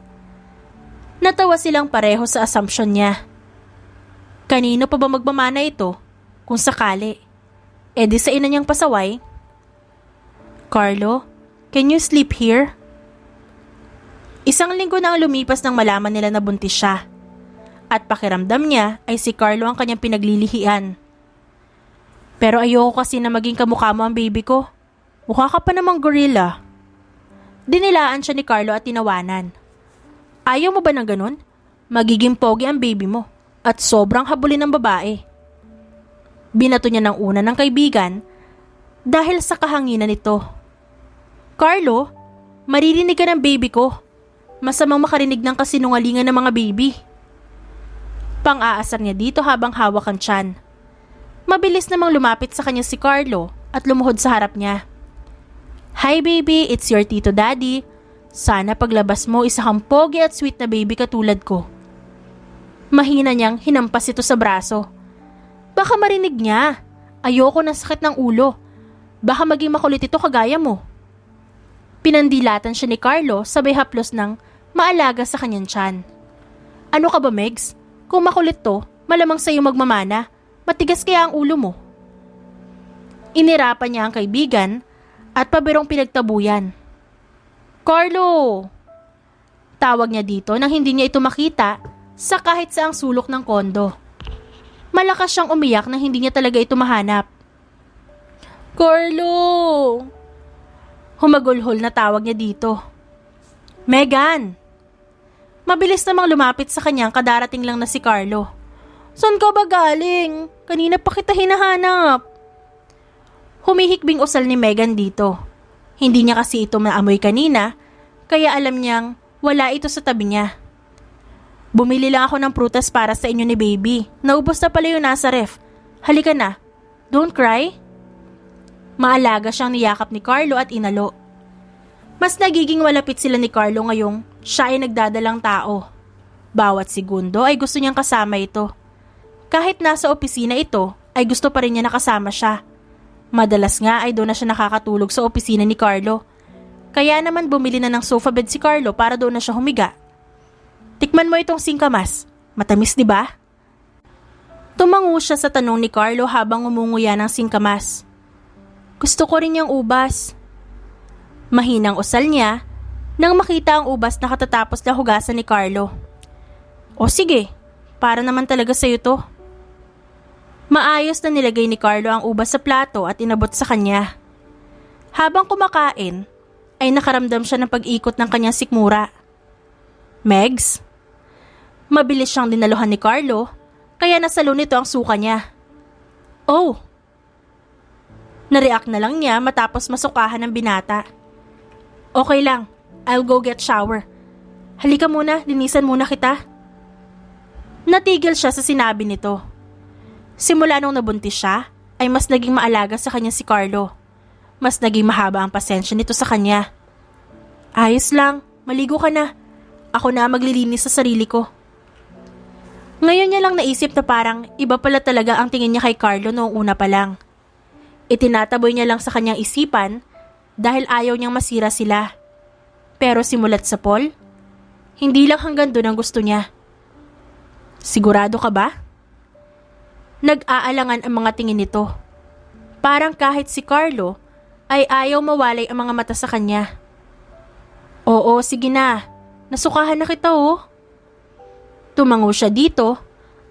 Natawa silang pareho sa assumption niya. Kanino pa ba magmamana ito kung sakali? E di sa ina niyang pasaway? Carlo, can you sleep here? Isang linggo na ang lumipas nang malaman nila na buntis siya. At pakiramdam niya ay si Carlo ang kanyang pinaglilihian. Pero ayoko kasi na maging kamukha mo ang baby ko. Mukha ka pa namang gorilla. Dinilaan siya ni Carlo at tinawanan. Ayaw mo ba ng ganun? Magiging pogi ang baby mo at sobrang habulin ng babae. Binato niya ng una ng kaibigan dahil sa kahanginan nito. Carlo, maririnig ka ng baby ko. Masamang makarinig ng kasinungalingan ng mga baby. Pang-aasar niya dito habang hawak ang tiyan. Mabilis namang lumapit sa kanya si Carlo at lumuhod sa harap niya. Hi baby, it's your Tito Daddy. Sana paglabas mo isa kang pogi at sweet na baby katulad ko. Mahina niyang hinampas ito sa braso. Baka marinig niya. Ayoko ng sakit ng ulo. Baka maging makulit ito kagaya mo. Pinandilatan siya ni Carlo sabay haplos ng maalaga sa kanyang tiyan. Ano ka ba, Megs? Kung makulit to, malamang sa'yo magmamana. Matigas kaya ang ulo mo. Inirapan niya ang kaibigan at pabirong pinagtabuyan. Carlo! Tawag niya dito nang hindi niya ito makita sa kahit saang sulok ng kondo. Malakas siyang umiyak nang hindi niya talaga ito mahanap. Carlo! Humagulhol na tawag niya dito. Megan! Mabilis namang lumapit sa kanyang kadarating lang na si Carlo. Saan ka ba galing? Kanina pa kita hinahanap. Humihikbing usal ni Megan dito. Hindi niya kasi ito maamoy kanina, kaya alam niyang wala ito sa tabi niya. Bumili lang ako ng prutas para sa inyo ni baby. Naubos na pala yung nasa ref. Halika na. Don't cry. Maalaga siyang niyakap ni Carlo at inalo. Mas nagiging malapit sila ni Carlo ngayong siya ay nagdadalang tao. Bawat segundo ay gusto niyang kasama ito. Kahit nasa opisina ito, ay gusto pa rin niya nakasama siya. Madalas nga ay doon na siya nakakatulog sa opisina ni Carlo. Kaya naman bumili na ng sofa bed si Carlo para doon na siya humiga. Tikman mo itong singkamas. Matamis, di ba? Tumango siya sa tanong ni Carlo habang umunguya ng singkamas. Gusto ko rin yung ubas. Mahinang usal niya nang makita ang ubas na katatapos na hugasan ni Carlo. O sige, para naman talaga sa'yo to. Maayos na nilagay ni Carlo ang ubas sa plato at inabot sa kanya. Habang kumakain, ay nakaramdam siya ng pag-ikot ng kanyang sikmura. Megs? Mabilis siyang dinaluhan ni Carlo, kaya nasalo nito ang suka niya. Oh! Nareact na lang niya matapos masukahan ng binata. Okay lang, I'll go get shower. Halika muna, linisan muna kita. Natigil siya sa sinabi nito. Simula nung nabuntis siya, ay mas naging maalaga sa kanya si Carlo. Mas naging mahaba ang pasensya nito sa kanya. Ayos lang, maligo ka na. Ako na maglilinis sa sarili ko. Ngayon niya lang naisip na parang iba pala talaga ang tingin niya kay Carlo noong una pa lang. Itinataboy niya lang sa kanyang isipan dahil ayaw niyang masira sila. Pero simulat sa Paul, hindi lang hanggang doon ang gusto niya. Sigurado ka ba? Nag-aalangan ang mga tingin nito. Parang kahit si Carlo ay ayaw mawalay ang mga mata sa kanya. Oo, sige na. Nasukahan na kita oh. Tumango siya dito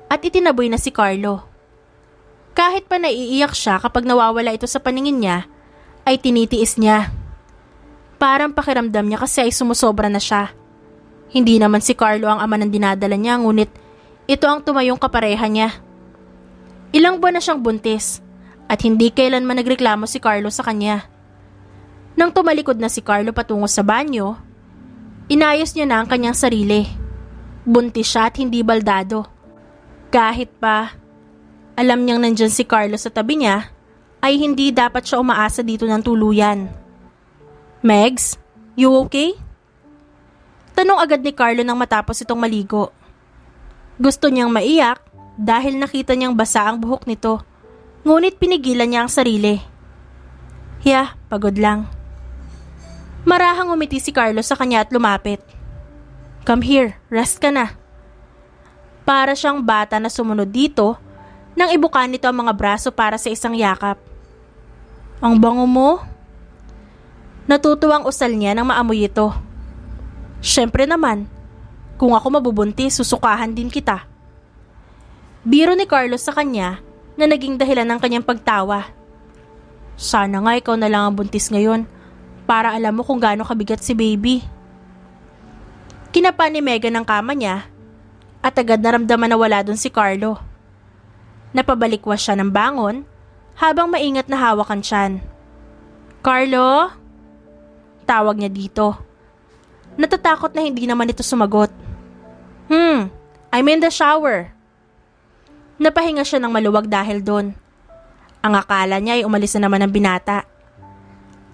at itinaboy na si Carlo. Kahit pa naiiyak siya kapag nawawala ito sa paningin niya, ay tinitiis niya. Parang pakiramdam niya kasi ay sumusobra na siya. Hindi naman si Carlo ang ama ng dinadala niya, ngunit ito ang tumayong kapareha niya. Ilang buwan na siyang buntis at hindi kailanman nagreklamo si Carlo sa kanya. Nang tumalikod na si Carlo patungo sa banyo, inayos niya na ang kanyang sarili. Buntis siya at hindi baldado. Kahit pa alam niyang nandyan si Carlo sa tabi niya, ay hindi dapat siya umaasa dito ng tuluyan. Megs, you okay? Tanong agad ni Carlo nang matapos itong maligo. Gusto niyang maiyak dahil nakita niyang basa ang buhok nito, ngunit pinigilan niya ang sarili. Yeah, pagod lang. Marahang umiti si Carlo sa kanya at lumapit. Come here, rest ka na. Para siyang bata na sumunod dito nang ibuka nito ang mga braso para sa isang yakap. Ang bango mo. Natutuwang usal niya nang maamoy ito. Siyempre naman, kung ako mabubuntis, susukahan din kita. Biro ni Carlos sa kanya na naging dahilan ng kanyang pagtawa. Sana nga ikaw na lang ang buntis ngayon para alam mo kung gaano kabigat si baby. Kinapa ni Megan ang kama niya at agad naramdaman na wala dun si Carlo. Napabalikwas siya ng bangon habang maingat na hawakan siyan. Carlo? Tawag niya dito. Natatakot na hindi naman ito sumagot. I'm in the shower. Napahinga siya ng maluwag dahil doon. Ang akala niya ay umalis na naman ang binata.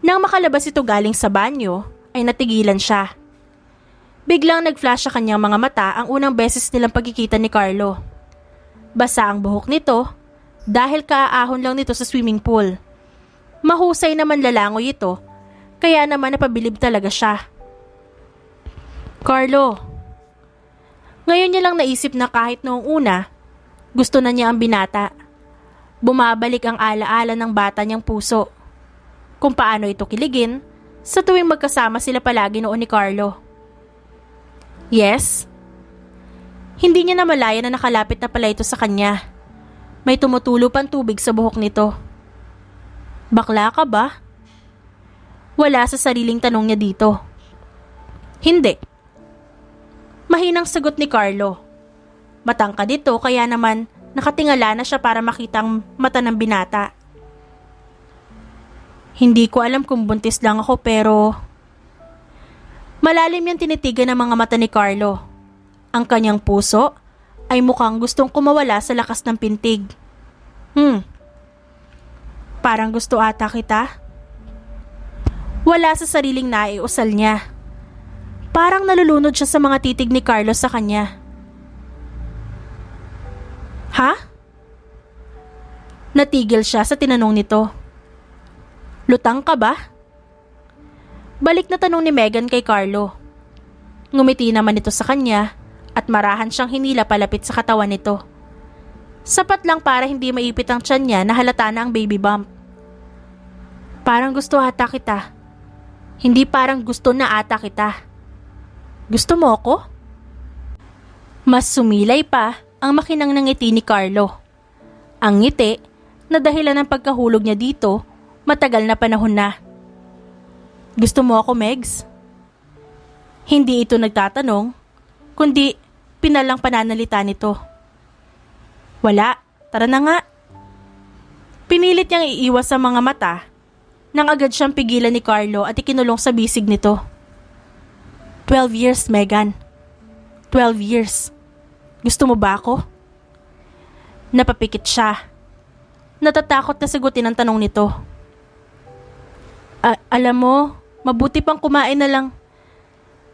Nang makalabas ito galing sa banyo, ay natigilan siya. Biglang nag-flash sa kanyang mga mata ang unang beses nilang pagkikita ni Carlo. Basa ang buhok nito dahil kaaahon lang nito sa swimming pool. Mahusay naman lalangoy ito, kaya naman napabilib talaga siya. Carlo. Ngayon niya lang naisip na kahit noong una, gusto na niya ang binata. Bumabalik ang alaala ng bata niyang puso. Kung paano ito kiligin sa tuwing magkasama sila palagi noon ni Carlo. Yes? Hindi niya namalaya na nakalapit na pala ito sa kanya. May tumutulo pang tubig sa buhok nito. Bakla ka ba? Wala sa sariling tanong niya dito. Hindi. Mahinang sagot ni Carlo. Matangkad ito kaya naman nakatingala na siya para makita ang mata ng binata. Hindi ko alam kung buntis lang ako pero... Malalim yung tinitigan ng mga mata ni Carlo. Ang kanyang puso ay mukhang gustong kumawala sa lakas ng pintig. Parang gusto ata kita. Wala sa sariling naiusal niya. Parang nalulunod siya sa mga titig ni Carlos sa kanya. Ha? Natigil siya sa tinanong nito. Lutang ka ba? Balik na tanong ni Megan kay Carlo. Ngumiti naman ito sa kanya at marahan siyang hinila palapit sa katawan nito. Sapat lang para hindi maipit ang tiyan niya na halata na ang baby bump. Parang gusto ata kita. Hindi parang gusto na ata kita. Gusto mo ako? Mas sumilay pa ang makinang ng ngiti ni Carlo. Ang ngiti na dahilan ng pagkahulog niya dito matagal na panahon na. Gusto mo ako, Megs? Hindi ito nagtatanong, kundi pinalang pananalita nito. Wala, tara na nga. Pinilit niyang iiwas sa mga mata nang agad siyang pigilan ni Carlo at ikinulong sa bisig nito. 12 years, Megan. 12 years. Gusto mo ba ako? Napapikit siya. Natatakot na sagutin ang tanong nito. Alam mo, mabuti pang kumain na lang.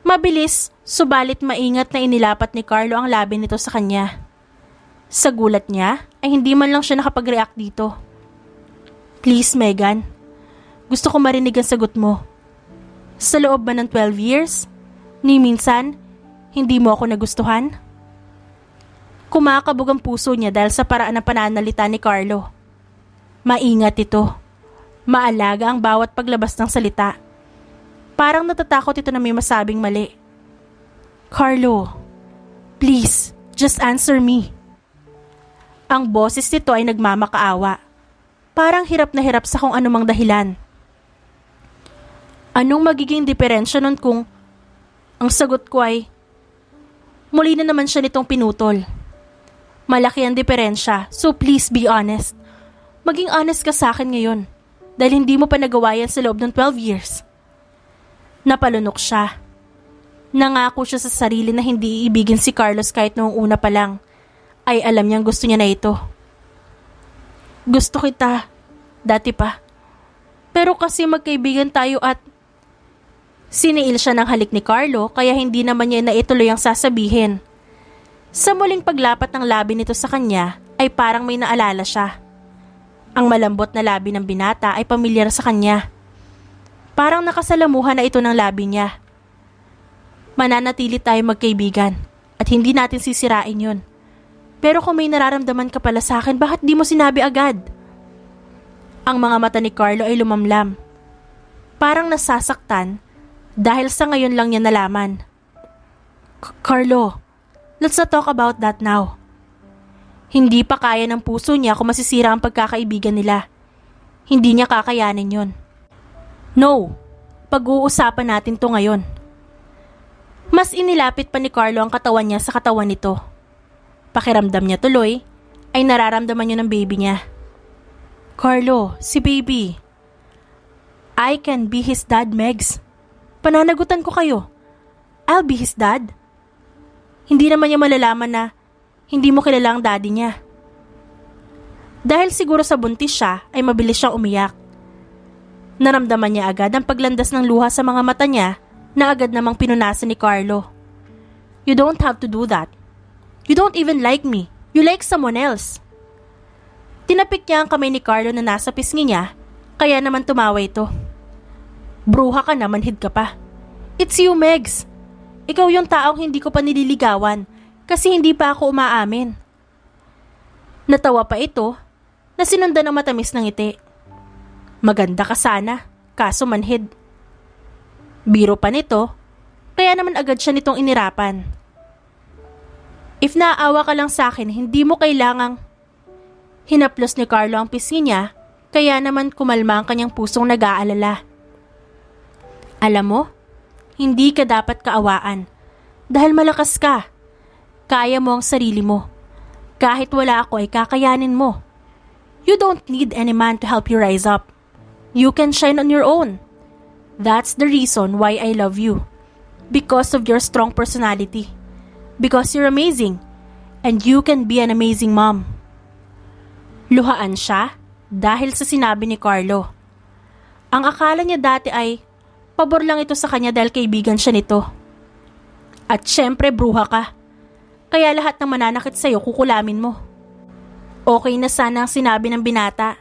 Mabilis, subalit maingat na inilapat ni Carlo ang labi nito sa kanya. Sa gulat niya, ay hindi man lang siya nakapag-react dito. Please, Megan. Gusto ko marinig ang sagot mo. Sa loob ba ng 12 years, ni minsan, hindi mo ako nagustuhan? Kumakabog ang puso niya dahil sa paraan ng pananalita ni Carlo. Maingat ito. Maalaga ang bawat paglabas ng salita. Parang natatakot ito na may masabing mali. Carlo, please, just answer me. Ang boses nito ay nagmamakaawa. Parang hirap na hirap sa kung anumang dahilan. Anong magiging diferensya nun kung ang sagot ko ay muli na naman siya nitong pinutol. Malaki ang diferensya, so please be honest. Maging honest ka sa akin ngayon dahil hindi mo pa nagawa yan sa loob ng 12 years. Napalunok siya. Nangako siya sa sarili na hindi iibigin si Carlos kahit noong una pa lang. Ay alam niyang gusto niya na ito. Gusto kita, dati pa. Pero kasi magkaibigan tayo at... Siniil siya ng halik ni Carlo kaya hindi naman niya naituloy ang sasabihin. Sa muling paglapat ng labi nito sa kanya ay parang may naalala siya. Ang malambot na labi ng binata ay pamilyar sa kanya. Parang nakasalamuhan na ito ng labi niya. Mananatili tayo magkaibigan at hindi natin sisirain yun. Pero kung may nararamdaman ka pala sa akin, bakit di mo sinabi agad? Ang mga mata ni Carlo ay lumamlam. Parang nasasaktan dahil sa ngayon lang niya nalaman. Carlo, let's not talk about that now. Hindi pa kaya ng puso niya kung masisira ang pagkakaibigan nila. Hindi niya kakayanin yon. No, pag-uusapan natin to ngayon. Mas inilapit pa ni Carlo ang katawan niya sa katawan nito. Pakiramdam niya tuloy ay nararamdaman niya ng baby niya. Carlo, si baby. I can be his dad, Megs. Pananagutan ko kayo. I'll be his dad. Hindi naman niya malalaman na hindi mo kilala ang daddy niya. Dahil siguro sa buntis siya ay mabilis siyang umiyak. Naramdaman niya agad ang paglandas ng luha sa mga mata niya na agad namang pinunasan ni Carlo. You don't have to do that. You don't even like me. You like someone else. Tinapik niya ang kamay ni Carlo na nasa pisngi niya, kaya naman tumawa ito. Bruha ka na, manhid ka pa. It's you, Megs. Ikaw yung taong hindi ko pa nililigawan kasi hindi pa ako umaamin. Natawa pa ito na sinundan ng matamis ng ngiti. Maganda ka sana, kaso manhid. Biro pa nito, kaya naman agad siya nitong inirapan. If naaawa ka lang sa akin, hindi mo kailangang... Hinaplos ni Carlo ang pisngi niya, kaya naman kumalma ang kanyang pusong nag-aalala. Alam mo, hindi ka dapat kaawaan. Dahil malakas ka. Kaya mo ang sarili mo. Kahit wala ako ay kakayanin mo. You don't need any man to help you rise up. You can shine on your own. That's the reason why I love you. Because of your strong personality. Because you're amazing. And you can be an amazing mom. Luhaan siya dahil sa sinabi ni Carlo. Ang akala niya dati ay pabor lang ito sa kanya dahil kaibigan siya nito. At syempre bruha ka. Kaya lahat ng mananakit sa'yo kukulamin mo. Okay na sana ang sinabi ng binata.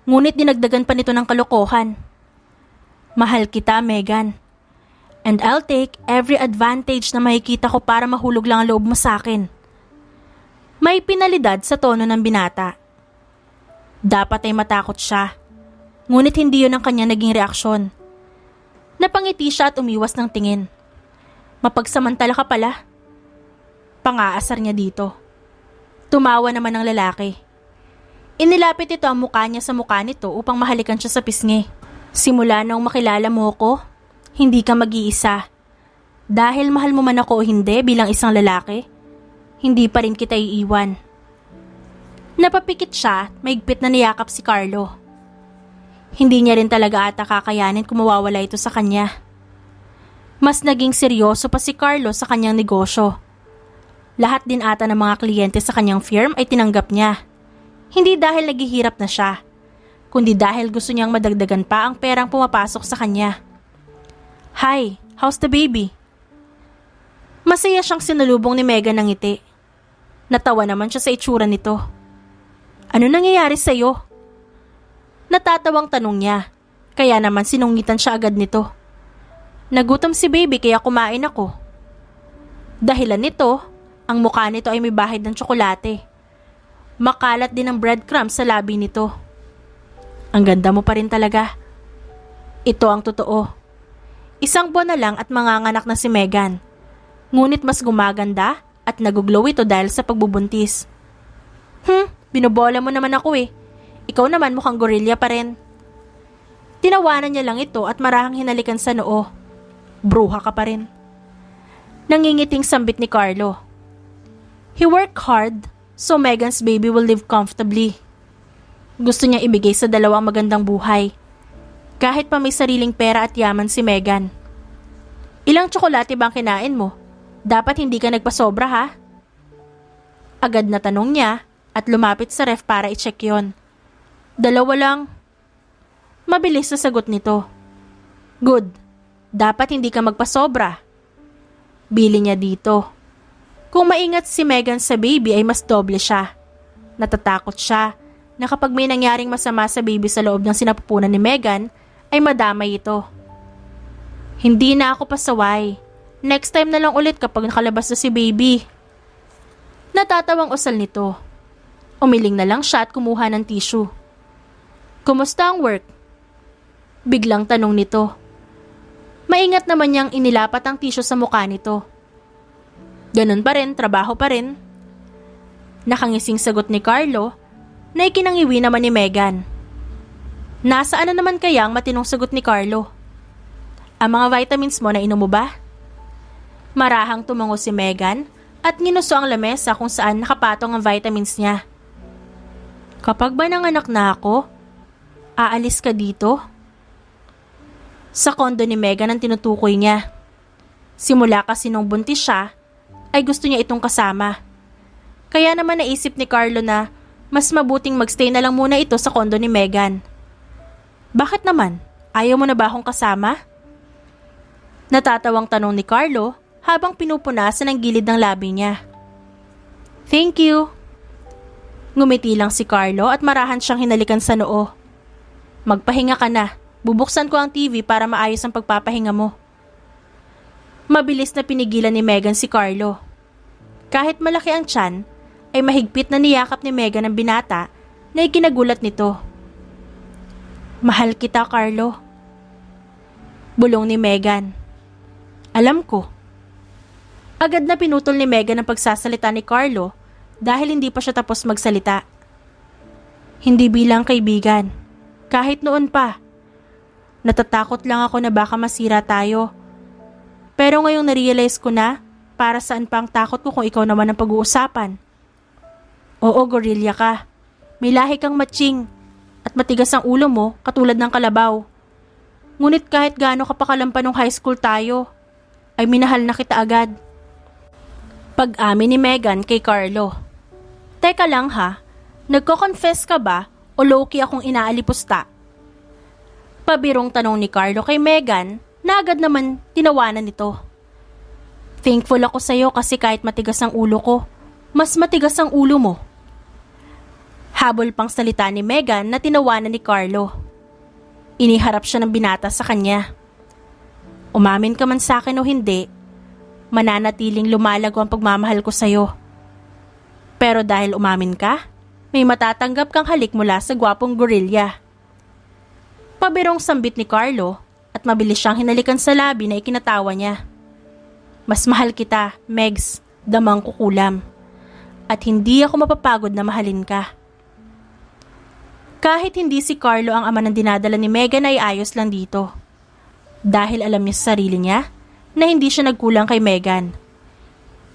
Ngunit dinagdagan pa nito ng kalokohan. Mahal kita, Megan. And I'll take every advantage na makikita ko para mahulog lang ang loob mo sa akin. May pinalidad sa tono ng binata. Dapat ay matakot siya. Ngunit hindi yun ang kanya naging reaksyon. Napangiti siya at umiwas ng tingin. Mapagsamantala ka pala. Pangaasar niya dito. Tumawa naman ang lalaki. Inilapit ito ang mukha niya sa mukha nito upang mahalikan siya sa pisngi. Simula nung makilala mo ko, hindi ka mag-iisa. Dahil mahal mo man ako o hindi bilang isang lalaki, hindi pa rin kita iiwan. Napapikit siya, maigpit na niyakap si Carlo. Hindi niya rin talaga ata kakayanin kung mawawala ito sa kanya. Mas naging seryoso pa si Carlo sa kanyang negosyo. Lahat din ata ng mga kliyente sa kanyang firm ay tinanggap niya. Hindi dahil naghihirap na siya, kundi dahil gusto niyang madagdagan pa ang perang pumapasok sa kanya. Hi, how's the baby? Masaya siyang sinulubong ni Megan ng ngiti. Natawa naman siya sa itsura nito. Ano nangyayari sa'yo? Natatawang tanong niya, kaya naman sinungitan siya agad nito. Nagutom si baby kaya kumain ako. Dahilan nito, ang mukha nito ay may bahid ng tsokolate. Makalat din ang breadcrumbs sa labi nito. Ang ganda mo pa rin talaga. Ito ang totoo. Isang buwan na lang at manganganak na si Megan. Ngunit mas gumaganda at naguglow ito dahil sa pagbubuntis. Binobola mo naman ako eh. Ikaw naman mukhang gorilla pa rin. Tinawanan niya lang ito at marahang hinalikan sa noo. Bruha ka pa rin. Nangingiting sambit ni Carlo. He worked hard so Megan's baby will live comfortably. Gusto niya ibigay sa dalawang magandang buhay. Kahit pa may sariling pera at yaman si Megan. Ilang tsokolate bang kinain mo? Dapat hindi ka nagpasobra ha? Agad na tanong niya at lumapit sa ref para i-check yon. 2 lang. Mabilis na sagot nito. Good. Dapat hindi ka magpasobra. Bili niya dito. Kung maingat si Megan sa baby ay mas doble siya. Natatakot siya na kapag may nangyaring masama sa baby sa loob ng sinapupunan ni Megan ay madamay ito. Hindi na ako pasaway. Next time na lang ulit kapag nakalabas na si baby. Natatawang usal nito. Umiling na lang siya at kumuha ng tissue. Kumusta ang work? Biglang tanong nito. Maingat naman niyang inilapat ang tissue sa mukha nito. Ganun pa rin, trabaho pa rin. Nakangising sagot ni Carlo na ikinangiwi naman ni Megan. Nasaan na naman kaya ang matinong sagot ni Carlo? Ang mga vitamins mo na inom mo ba? Marahang tumango si Megan at ginusto ang lamesa kung saan nakapatong ang vitamins niya. Kapag ba nanganak na ako, aalis ka dito? Sa kondo ni Megan ang tinutukoy niya. Simula kasi nung buntis siya, ay gusto niya itong kasama. Kaya naman naisip ni Carlo na mas mabuting magstay na lang muna ito sa kondo ni Megan. Bakit naman? Ayaw mo na ba akong kasama? Natatawang tanong ni Carlo habang pinupunasan ang gilid ng labi niya. Thank you. Ngumiti lang si Carlo at marahan siyang hinalikan sa noo. Magpahinga ka na. Bubuksan ko ang TV para maayos ang pagpapahinga mo. Mabilis na pinigilan ni Megan si Carlo. Kahit malaki ang tiyan, ay mahigpit na niyakap ni Megan ang binata na ikinagulat nito. Mahal kita, Carlo. Bulong ni Megan. Alam ko. Agad na pinutol ni Megan ang pagsasalita ni Carlo dahil hindi pa siya tapos magsalita. Hindi bilang kaibigan. Kahit noon pa. Natatakot lang ako na baka masira tayo. Pero ngayong narealize ko na, para saan pa ang takot ko kung ikaw naman ang pag-uusapan. Oo, gorilla ka. May lahi kang matching at matigas ang ulo mo katulad ng kalabaw. Ngunit kahit gaano ka pa kalampan nung high school tayo, ay minahal na kita agad. Pag-amin ni Megan kay Carlo. Teka lang ha, nagko-confess ka ba o low-key akong inaalipusta? Pabirong tanong ni Carlo kay Megan na agad naman tinawanan nito. Thankful ako sa'yo kasi kahit matigas ang ulo ko, mas matigas ang ulo mo. Habol pang salita ni Megan na tinawanan ni Carlo. Iniharap siya ng binata sa kanya. Umamin ka man sa akin o hindi, mananatiling lumalago ang pagmamahal ko sa'yo. Pero dahil umamin ka, may matatanggap kang halik mula sa gwapong gorilla. Pabirong sambit ni Carlo at mabilis siyang hinalikan sa labi na ikinatawa niya. Mas mahal kita, Megs, damang kukulam. At hindi ako mapapagod na mahalin ka. Kahit hindi si Carlo ang ama ng dinadala ni Megan ay ayos lang dito. Dahil alam niya sa sarili niya na hindi siya nagkulang kay Megan.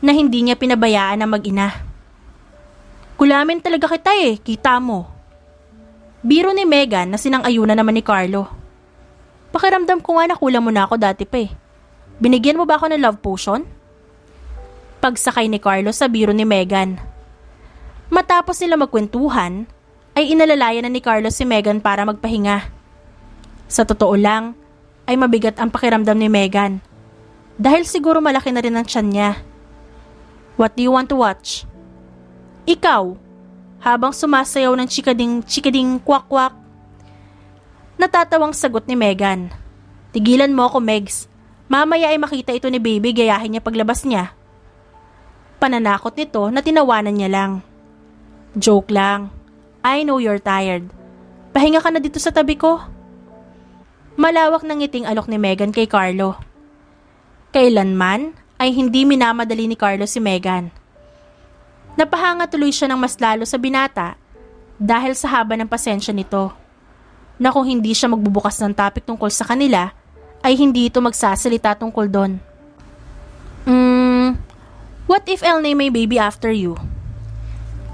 Na hindi niya pinabayaan ang mag-ina. Kulamin talaga kita kita mo. Biro ni Megan na sinang-ayunan naman ni Carlo. Pakiramdam ko nga nakulang mo na ako dati pa Binigyan mo ba ako ng love potion? Pagsakay ni Carlo sa biro ni Megan. Matapos nila magkwentuhan, ay inalalayan na ni Carlo si Megan para magpahinga. Sa totoo lang, ay mabigat ang pakiramdam ni Megan. Dahil siguro malaki na rin ang tiyan niya. What do you want to watch? Ikaw, habang sumasayaw ng chikading kwak-kwak. Natatawang sagot ni Megan. Tigilan mo ako, Megs. Mamaya ay makita ito ni baby gayahin niya paglabas niya. Pananakot nito na tinawanan niya lang. Joke lang. I know you're tired. Pahinga ka na dito sa tabi ko. Malawak ng ngiting alok ni Megan kay Carlo. Kailanman ay hindi minamadali ni Carlo si Megan. Napahanga tuloy siya ng mas lalo sa binata dahil sa haba ng pasensya nito. Na kung hindi siya magbubukas ng topic tungkol sa kanila, ay hindi ito magsasalita tungkol doon. What if I'll name my baby after you?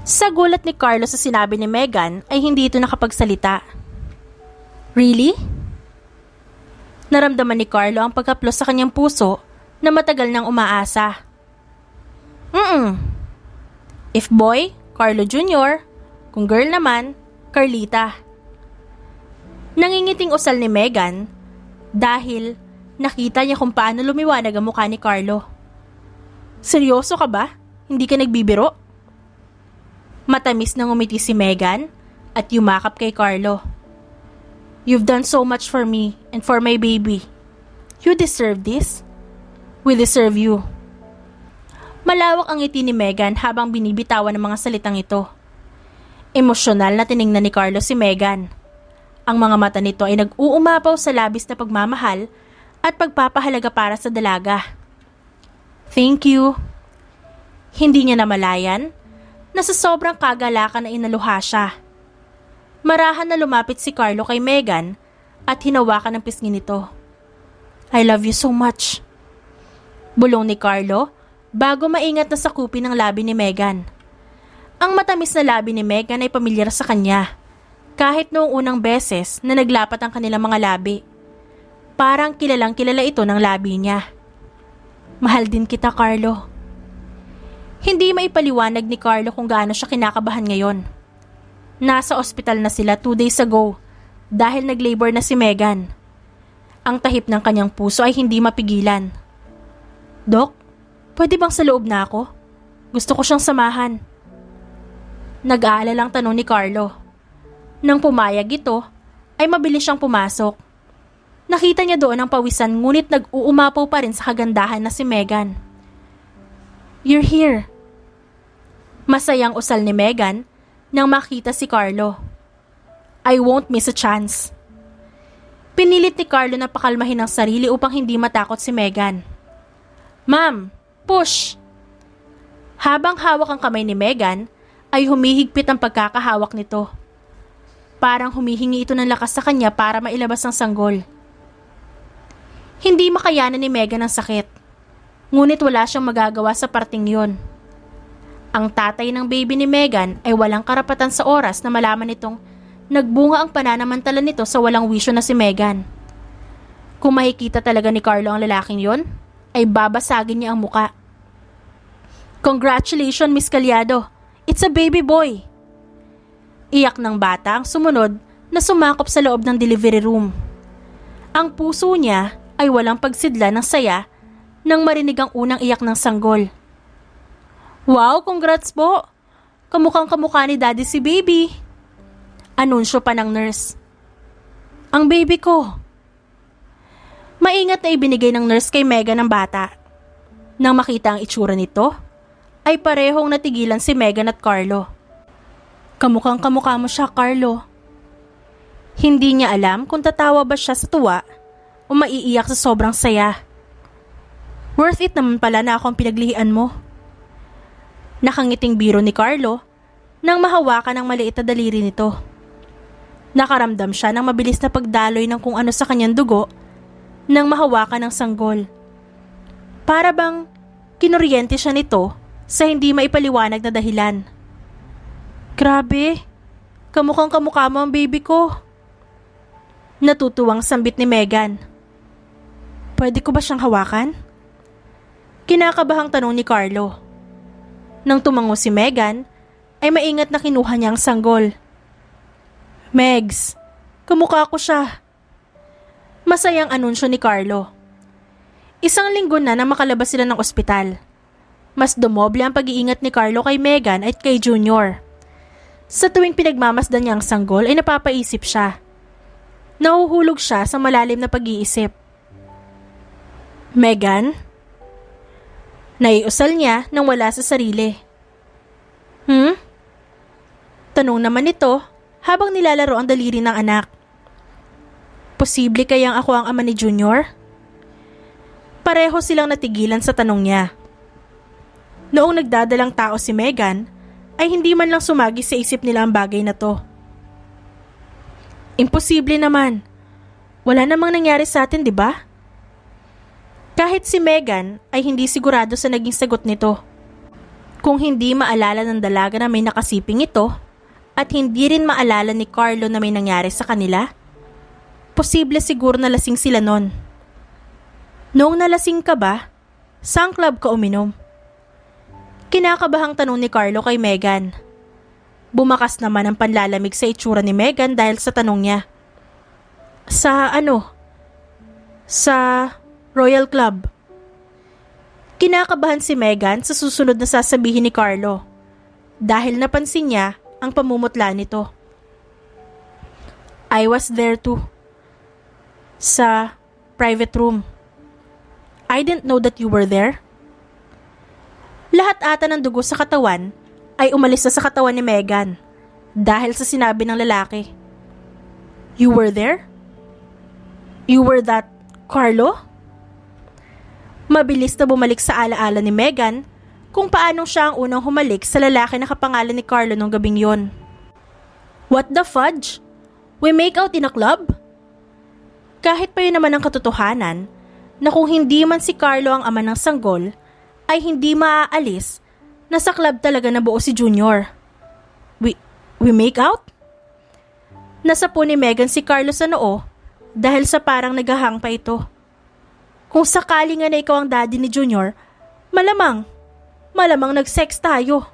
Sa gulat ni Carlo sa sinabi ni Megan ay hindi ito nakapagsalita. Really? Naramdaman ni Carlo ang pagkaplos sa kanyang puso na matagal nang umaasa. If boy, Carlo Jr. Kung girl naman, Carlita. Nangingiting usal ni Megan dahil nakita niya kung paano lumiwanag ang mukha ni Carlo. Seryoso ka ba? Hindi ka nagbibiro? Matamis na ngumiti si Megan at yumakap kay Carlo. You've done so much for me and for my baby. You deserve this. We deserve you. Malawak ang ngiti ni Megan habang binibitawan ng mga salitang ito. Emosyonal na tiningnan ni Carlo si Megan. Ang mga mata nito ay nag-uumapaw sa labis na pagmamahal at pagpapahalaga para sa dalaga. Thank you. Hindi niya namalayan na sa sobrang kagalakan na inaluha siya. Marahan na lumapit si Carlo kay Megan at hinawakan ang pisngi nito. I love you so much. Bulong ni Carlo bago maingat na sakupin ang labi ni Megan. Ang matamis na labi ni Megan ay pamilyar sa kanya, kahit noong unang beses na naglapat ang kanilang mga labi. Parang kilalang kilala ito ng labi niya. Mahal din kita, Carlo. Hindi maipaliwanag ni Carlo kung gaano siya kinakabahan ngayon. Nasa ospital na sila 2 days ago dahil nag-labor na si Megan. Ang tahip ng kanyang puso ay hindi mapigilan. Dok, pwede bang sa loob na ako? Gusto ko siyang samahan. Nag-aalalang tanong ni Carlo. Nang pumayag ito, ay mabilis siyang pumasok. Nakita niya doon ang pawisan ngunit nag-uumapaw pa rin sa kagandahan na si Megan. You're here. Masayang usal ni Megan nang makita si Carlo. I won't miss a chance. Pinilit ni Carlo na pakalmahin ang sarili upang hindi matakot si Megan. Ma'am, push! Habang hawak ang kamay ni Megan, ay humihigpit ang pagkakahawak nito. Parang humihingi ito ng lakas sa kanya para mailabas ang sanggol. Hindi makayanan ni Megan ang sakit, ngunit wala siyang magagawa sa parting yon. Ang tatay ng baby ni Megan ay walang karapatan sa oras na malaman nitong nagbunga ang pananamantala nito sa walang wisyo na si Megan. Kung makikita talaga ni Carlo ang lalaking yon, ay babasagin niya ang muka. Congratulations, Miss Calyado! It's a baby boy! Iyak ng bata ang sumunod na sumakop sa loob ng delivery room. Ang puso niya ay walang pagsidla ng saya nang marinig ang unang iyak ng sanggol. Wow, congrats po! Kamukhang kamukha ni Daddy si baby! Anunsyo pa ng nurse. Ang baby ko! Maingat na ibinigay ng nurse kay Megan ang bata. Nang makita ang itsura nito, ay parehong natigilan si Megan at Carlo. Kamukhang kamukha mo siya, Carlo. Hindi niya alam kung tatawa ba siya sa tuwa o maiiyak sa sobrang saya. Worth it naman pala na ako ang pinaglihian mo. Nakangiting biro ni Carlo nang mahawakan ang maliit na daliri nito. Nakaramdam siya ng mabilis na pagdaloy ng kung ano sa kanyang dugo nang mahawakan ng sanggol. Para bang kinuryente siya nito sa hindi maipaliwanag na dahilan. Grabe, kamukhang kamukha mo ang baby ko. Natutuwang sambit ni Megan. Pwede ko ba siyang hawakan? Kinakabahang tanong ni Carlo. Nang tumango si Megan, ay maingat na kinuha niya ang sanggol. Megs, kamukha ko siya. Masayang anunsyo ni Carlo. 1 linggo na nang makalabas sila ng ospital. Mas dumoble ang pag-iingat ni Carlo kay Megan at kay Junior. Sa tuwing pinagmamasdan niya ang sanggol ay napapaisip siya. Nahuhulog siya sa malalim na pag-iisip. Megan? Naiusal niya nang wala sa sarili. Tanong naman ito habang nilalaro ang daliri ng anak. Posible kayang ako ang ama ni Junior? Pareho silang natigilan sa tanong niya. Noong nagdadalang tao si Megan, ay hindi man lang sumagi sa isip nila ang bagay na to. Imposible naman. Wala namang nangyari sa atin, di ba? Kahit si Megan ay hindi sigurado sa naging sagot nito. Kung hindi maalala ng dalaga na may nakasiping ito at hindi rin maalala ni Carlo na may nangyari sa kanila, posible siguro na lasing sila nun. Noong nalasing ka ba, saang club ka uminom? Kinakabahang tanong ni Carlo kay Megan. Bumakas naman ang panlalamig sa itsura ni Megan dahil sa tanong niya. Sa ano? Sa Royal Club. Kinakabahan si Megan sa susunod na sasabihin ni Carlo dahil napansin niya ang pamumutla nito. I was there too. Sa private room. I didn't know that you were there. Lahat ata ng dugo sa katawan ay umalis na sa katawan ni Megan dahil sa sinabi ng lalaki. You were there? You were that Carlo? Mabilis na bumalik sa alaala ni Megan kung paanong siya ang unang humalik sa lalaki na kapangalan ni Carlo nung gabing yon. What the fudge? We make out in a club? Kahit pa yun naman ang katotohanan na kung hindi man si Carlo ang ama ng sanggol, ay hindi maaalis na sa club talaga nabuo si Junior. We make out? Nasapo ni Megan si Carlo sa noo dahil sa parang naghahang pa ito. Kung sakali nga na ikaw ang daddy ni Junior, malamang nag-sex tayo.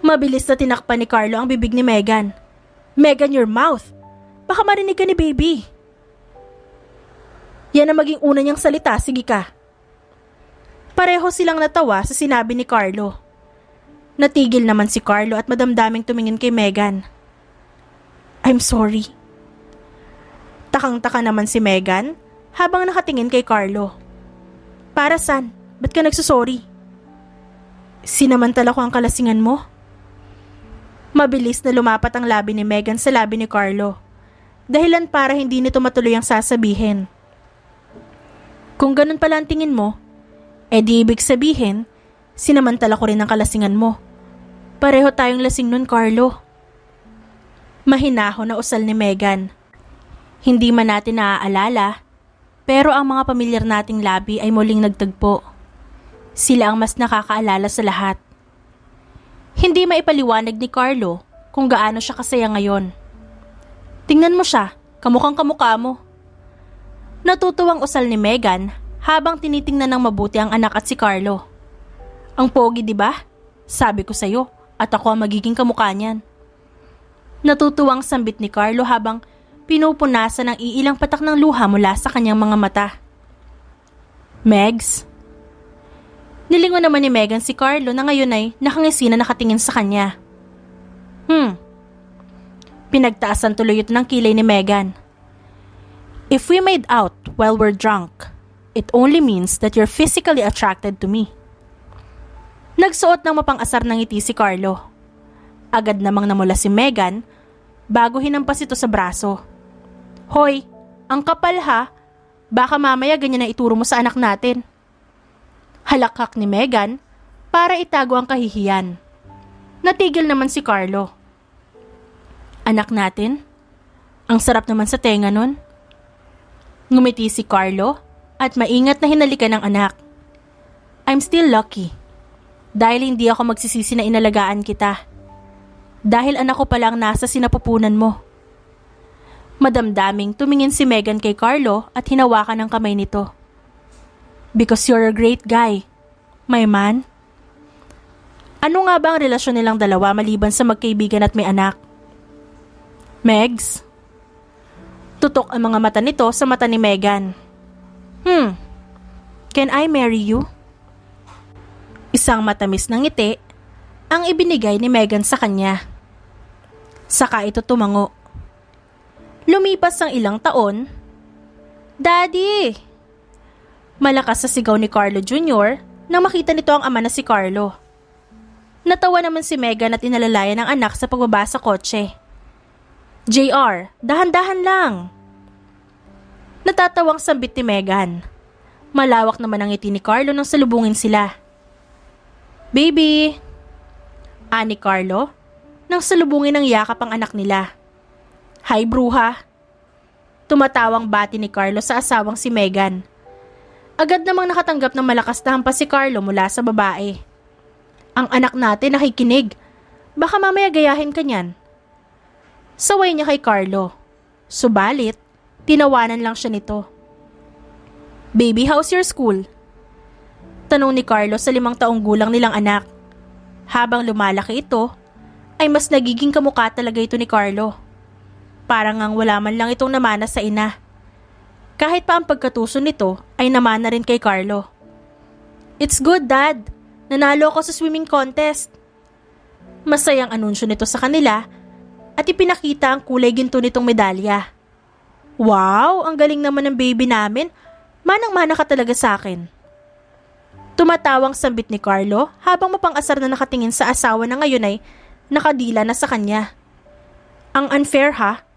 Mabilis na tinakpan ni Carlo ang bibig ni Megan. Megan, your mouth. Baka marinig ka ni baby. Yan ang maging una niyang salita, sige ka. Pareho silang natawa sa sinabi ni Carlo. Natigil naman si Carlo at madamdaming tumingin kay Megan. I'm sorry. Takang-taka naman si Megan habang nakatingin kay Carlo. Para saan? Ba't ka nagsusorry? Sinamantala ko ang kalasingan mo? Mabilis na lumapat ang labi ni Megan sa labi ni Carlo. Dahilan para hindi nito matuloy ang sasabihin. Kung ganun pala ang tingin mo, di ibig sabihin, sinamantala ko rin ang kalasingan mo. Pareho tayong lasing nun, Carlo. Mahinahon na usal ni Megan. Hindi man natin naaalala, pero ang mga pamilyar nating labi ay muling nagtagpo. Sila ang mas nakakaalala sa lahat. Hindi maipaliwanag ni Carlo kung gaano siya kasaya ngayon. Tingnan mo siya, kamukhang kamukha mo. Natutuwang usal ni Megan habang tinitingnan ng mabuti ang anak at si Carlo. Ang pogi, di ba? Sabi ko sa'yo, at ako ang magiging kamukha niyan. Natutuwang sambit ni Carlo habang pinupunasan ng iilang patak ng luha mula sa kanyang mga mata. Megs? Nilingon naman ni Megan si Carlo na ngayon ay nakangisi na nakatingin sa kanya. Pinagtaasan tuloy ito ng kilay ni Megan. If we made out while we're drunk, it only means that you're physically attracted to me. Nagsuot ng mapang-asar ng ngiti si Carlo. Agad namang namula si Megan bago hinampas ito sa braso. Hoy, ang kapal ha, baka mamaya ganyan na ituro mo sa anak natin. Halakhak ni Megan para itago ang kahihiyan. Natigil naman si Carlo. Anak natin? Ang sarap naman sa tenga nun. Ngumiti si Carlo at maingat na hinalikan ng anak. I'm still lucky. Dahil hindi ako magsisisi na inalagaan kita. Dahil anak ko pala ang nasa sinapupunan mo. Madamdaming tumingin si Megan kay Carlo at hinawakan ang kamay nito. Because you're a great guy, my man. Ano nga ba ang relasyon nilang dalawa maliban sa magkaibigan at may anak? Megs? Tutok ang mga mata nito sa mata ni Megan. Can I marry you? Isang matamis na ngiti ang ibinigay ni Megan sa kanya. Saka ito tumango. Lumipas ang ilang taon. Daddy! Malakas sa sigaw ni Carlo Jr. nang makita nito ang ama na si Carlo. Natawa naman si Megan at inalalayan ng anak sa pagbaba sa kotse. JR, dahan-dahan lang. Natatawang sambit ni Megan. Malawak naman ang ngiti ni Carlo nang salubungin sila. Baby! Ani Carlo nang salubungin ng yakap ang anak nila. Hi bruha! Tumatawang bati ni Carlo sa asawang si Megan. Agad namang nakatanggap ng malakas na hampas si Carlo mula sa babae. Ang anak natin nakikinig. Baka mamaya gayahin ka niyan. Saway niya kay Carlo. Subalit, tinawanan lang siya nito. Baby, how's your school? Tanong ni Carlo sa 5 taong gulang nilang anak. Habang lumalaki ito, ay mas nagiging kamukha talaga ito ni Carlo. Parang ang wala man lang itong namana sa ina. Kahit pa ang pagkatuso nito ay namana rin kay Carlo. It's good, Dad. Nanalo ako sa swimming contest. Masayang anunsyo nito sa kanila at ipinakita ang kulay ginto nitong medalya. Wow, ang galing naman ng baby namin. Manang-mana ka talaga sa akin. Tumatawang sambit ni Carlo habang mapang-asar na nakatingin sa asawa na ngayon ay nakadila na sa kanya. Ang unfair ha?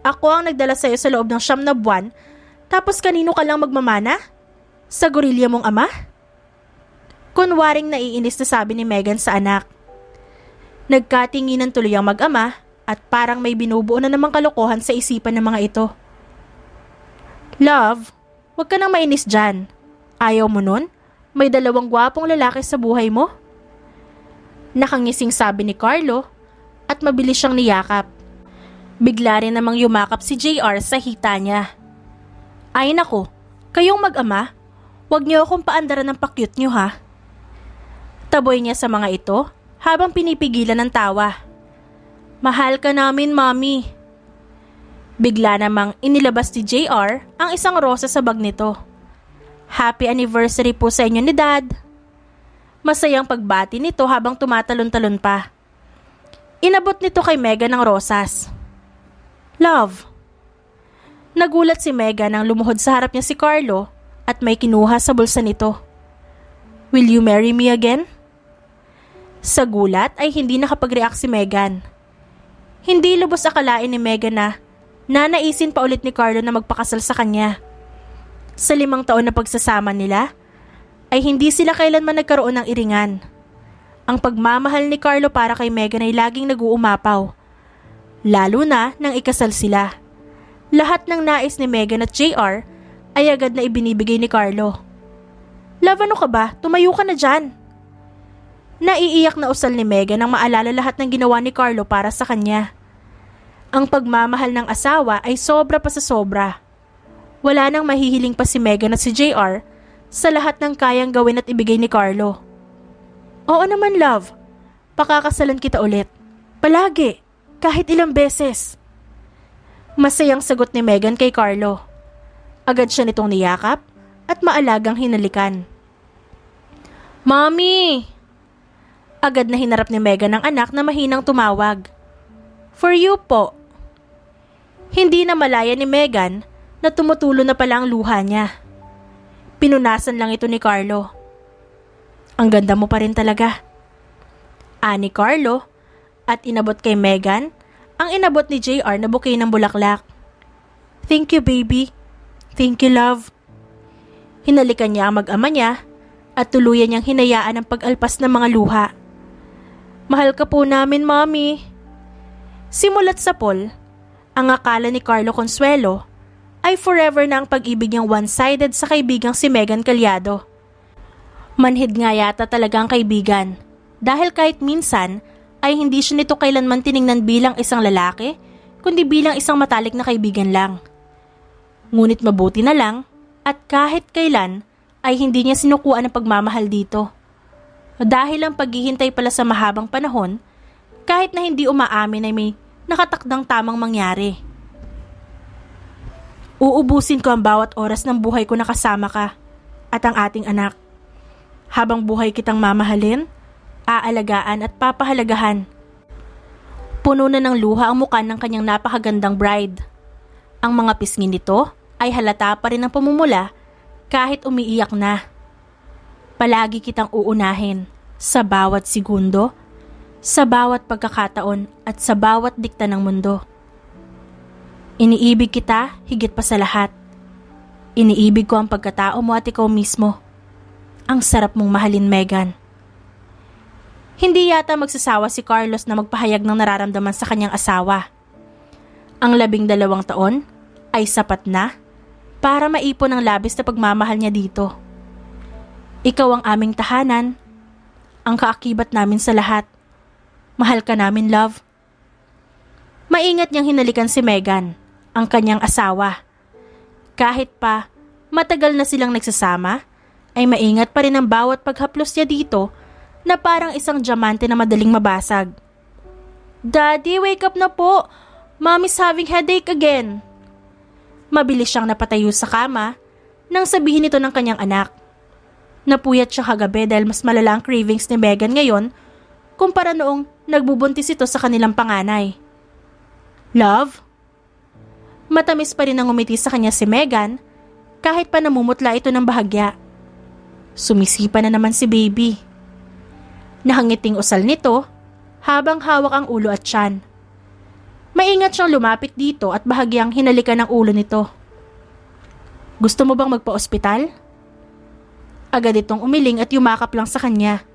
Ako ang nagdala sa'yo sa loob ng 9 na buwan, tapos kanino ka lang magmamana? Sa gorilya mong ama? Kunwaring naiinis na sabi ni Megan sa anak. Nagkatinginan tuloy ang mag-ama at parang may binubuo na namang kalokohan sa isipan ng mga ito. Love, wag ka nang mainis dyan. Ayaw mo nun? May 2 gwapong lalaki sa buhay mo? Nakangising sabi ni Carlo at mabilis siyang niyakap. Bigla rin namang yumakap si JR sa hita niya. Ay nako, kayong mag-ama, wag niyo akong paandaran ng pakyut niyo ha. Taboy niya sa mga ito habang pinipigilan ng tawa. Mahal ka namin, Mommy. Bigla namang inilabas ni JR ang isang rosa sa bag nito. Happy anniversary po sa inyo ni Dad. Masayang pagbati nito habang tumatalon-talon pa. Inabot nito kay Megan ang rosas. Love. Nagulat si Megan nang lumuhod sa harap niya si Carlo at may kinuha sa bulsa nito. Will you marry me again? Sa gulat ay hindi nakapag-react si Megan. Hindi lubos akalain ni Megan na nanaisin pa ulit ni Carlo na magpakasal sa kanya. Sa 5 taon na pagsasama nila, ay hindi sila kailanman nagkaroon ng iringan. Ang pagmamahal ni Carlo para kay Megan ay laging nag-uumapaw. Lalo na nang ikasal sila. Lahat ng nais ni Megan at JR ay agad na ibinibigay ni Carlo. Love, ano ka ba? Tumayo ka na dyan. Naiiyak na usal ni Megan nang maalala lahat ng ginawa ni Carlo para sa kanya. Ang pagmamahal ng asawa ay sobra pa sa sobra. Wala nang mahihiling pa si Megan at si JR sa lahat ng kayang gawin at ibigay ni Carlo. Oo naman, love. Pakakasalan kita ulit. Palagi. Kahit ilang beses. Masayang sagot ni Megan kay Carlo. Agad siya nitong niyakap at maalagang hinalikan. Mommy! Agad na hinarap ni Megan ang anak na mahinang tumawag. For you po. Hindi na malaya ni Megan na tumutulo na pala ang luha niya. Pinunasan lang ito ni Carlo. Ang ganda mo pa rin talaga. Ani Carlo at inabot kay Megan ang inabot ni JR na bouquet ng bulaklak. Thank you, baby. Thank you, love. Hinalikan niya ang mag-ama niya at tuluyan niyang hinayaan ang pag-alpas ng mga luha. Mahal ka po namin, Mommy. Simulat sa Paul, ang akala ni Carlo Consuelo ay forever na ang pag-ibig niyang one-sided sa kaibigang si Megan Calyado. Manhid nga yata talaga ang kaibigan dahil kahit minsan ay hindi siya nito kailanman tiningnan bilang isang lalaki kundi bilang isang matalik na kaibigan lang. Ngunit mabuti na lang at kahit kailan ay hindi niya sinukuan ang pagmamahal dito. Dahil ang paghihintay pala sa mahabang panahon, kahit na hindi umaamin ay may nakatakdang tamang mangyari. Uubusin ko ang bawat oras ng buhay ko na kasama ka at ang ating anak. Habang buhay kitang mamahalin, aalagaan at papahalagahan. Puno na ng luha ang mukha ng kanyang napakagandang bride. Ang mga pisngi nito ay halata pa rin ang pamumula kahit umiiyak na. Palagi kitang uunahin sa bawat segundo, sa bawat pagkakataon at sa bawat dikta ng mundo. Iniibig kita higit pa sa lahat. Iniibig ko ang pagkatao mo at ikaw mismo. Ang sarap mong mahalin, Megan. Hindi yata magsasawa si Carlos na magpahayag ng nararamdaman sa kanyang asawa. Ang 12 taon ay sapat na para maipon ang labis na pagmamahal niya dito. Ikaw ang aming tahanan, ang kaakibat namin sa lahat. Mahal ka namin, love. Maingat niyang hinalikan si Megan, ang kanyang asawa. Kahit pa matagal na silang nagsasama, ay maingat pa rin ang bawat paghaplos niya dito na parang isang diamante na madaling mabasag. Daddy, wake up na po! Mommy's having headache again. Mabilis siyang napatayo sa kama nang sabihin ito ng kanyang anak. Napuyat siya kagabi dahil mas malala ang cravings ni Megan ngayon kumpara noong nagbubuntis ito sa kanilang panganay. Love? Matamis pa rin ang umiti sa kanya si Megan kahit pa namumutla ito ng bahagya. Sumisipa na naman si baby. Nakangiting usal nito habang hawak ang ulo at tiyan. Maingat siyang lumapit dito at bahagyang hinalikan ang ulo nito. Gusto mo bang magpa-ospital? Agad itong umiling at yumakap lang sa kanya.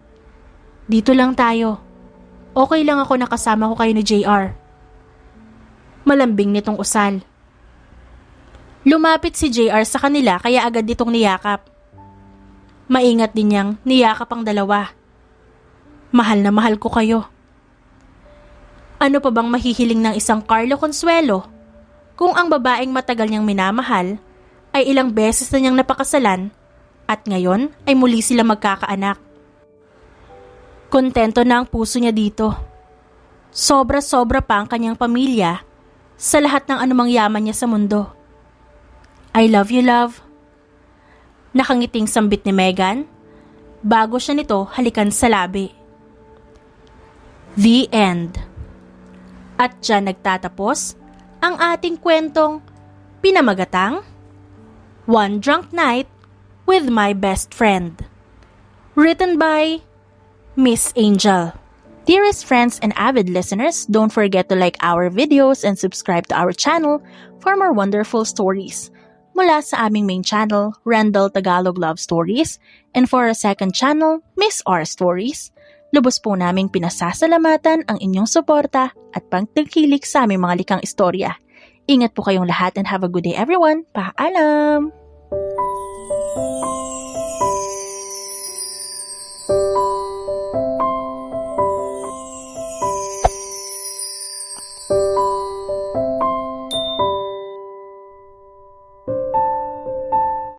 Dito lang tayo. Okay lang ako nakasama ko kayo ni JR. Malambing nitong usal. Lumapit si JR sa kanila kaya agad ditong niyakap. Maingat din niyang niyakap ang dalawa. Mahal na mahal ko kayo. Ano pa bang mahihiling ng isang Carlo Consuelo kung ang babaeng matagal niyang minamahal ay ilang beses na niyang napakasalan at ngayon ay muli sila magkakaanak. Kontento na ang puso niya dito. Sobra-sobra pa ang kanyang pamilya sa lahat ng anumang yaman niya sa mundo. I love you, love. Nakangiting sambit ni Megan bago siya nito halikan sa labi. The end. At dyan nagtatapos ang ating kwentong pinamagatang One Drunk Night with My Best Friend. Written by Miss Angel. Dearest friends and avid listeners, don't forget to like our videos and subscribe to our channel for more wonderful stories. Mula sa aming main channel, Randall Tagalog Love Stories, and for our second channel, Miss R Stories, lubos po naming pinasasalamatan ang inyong suporta at pagtangkilik sa aming mga likang istorya. Ingat po kayong lahat and have a good day everyone. Paalam!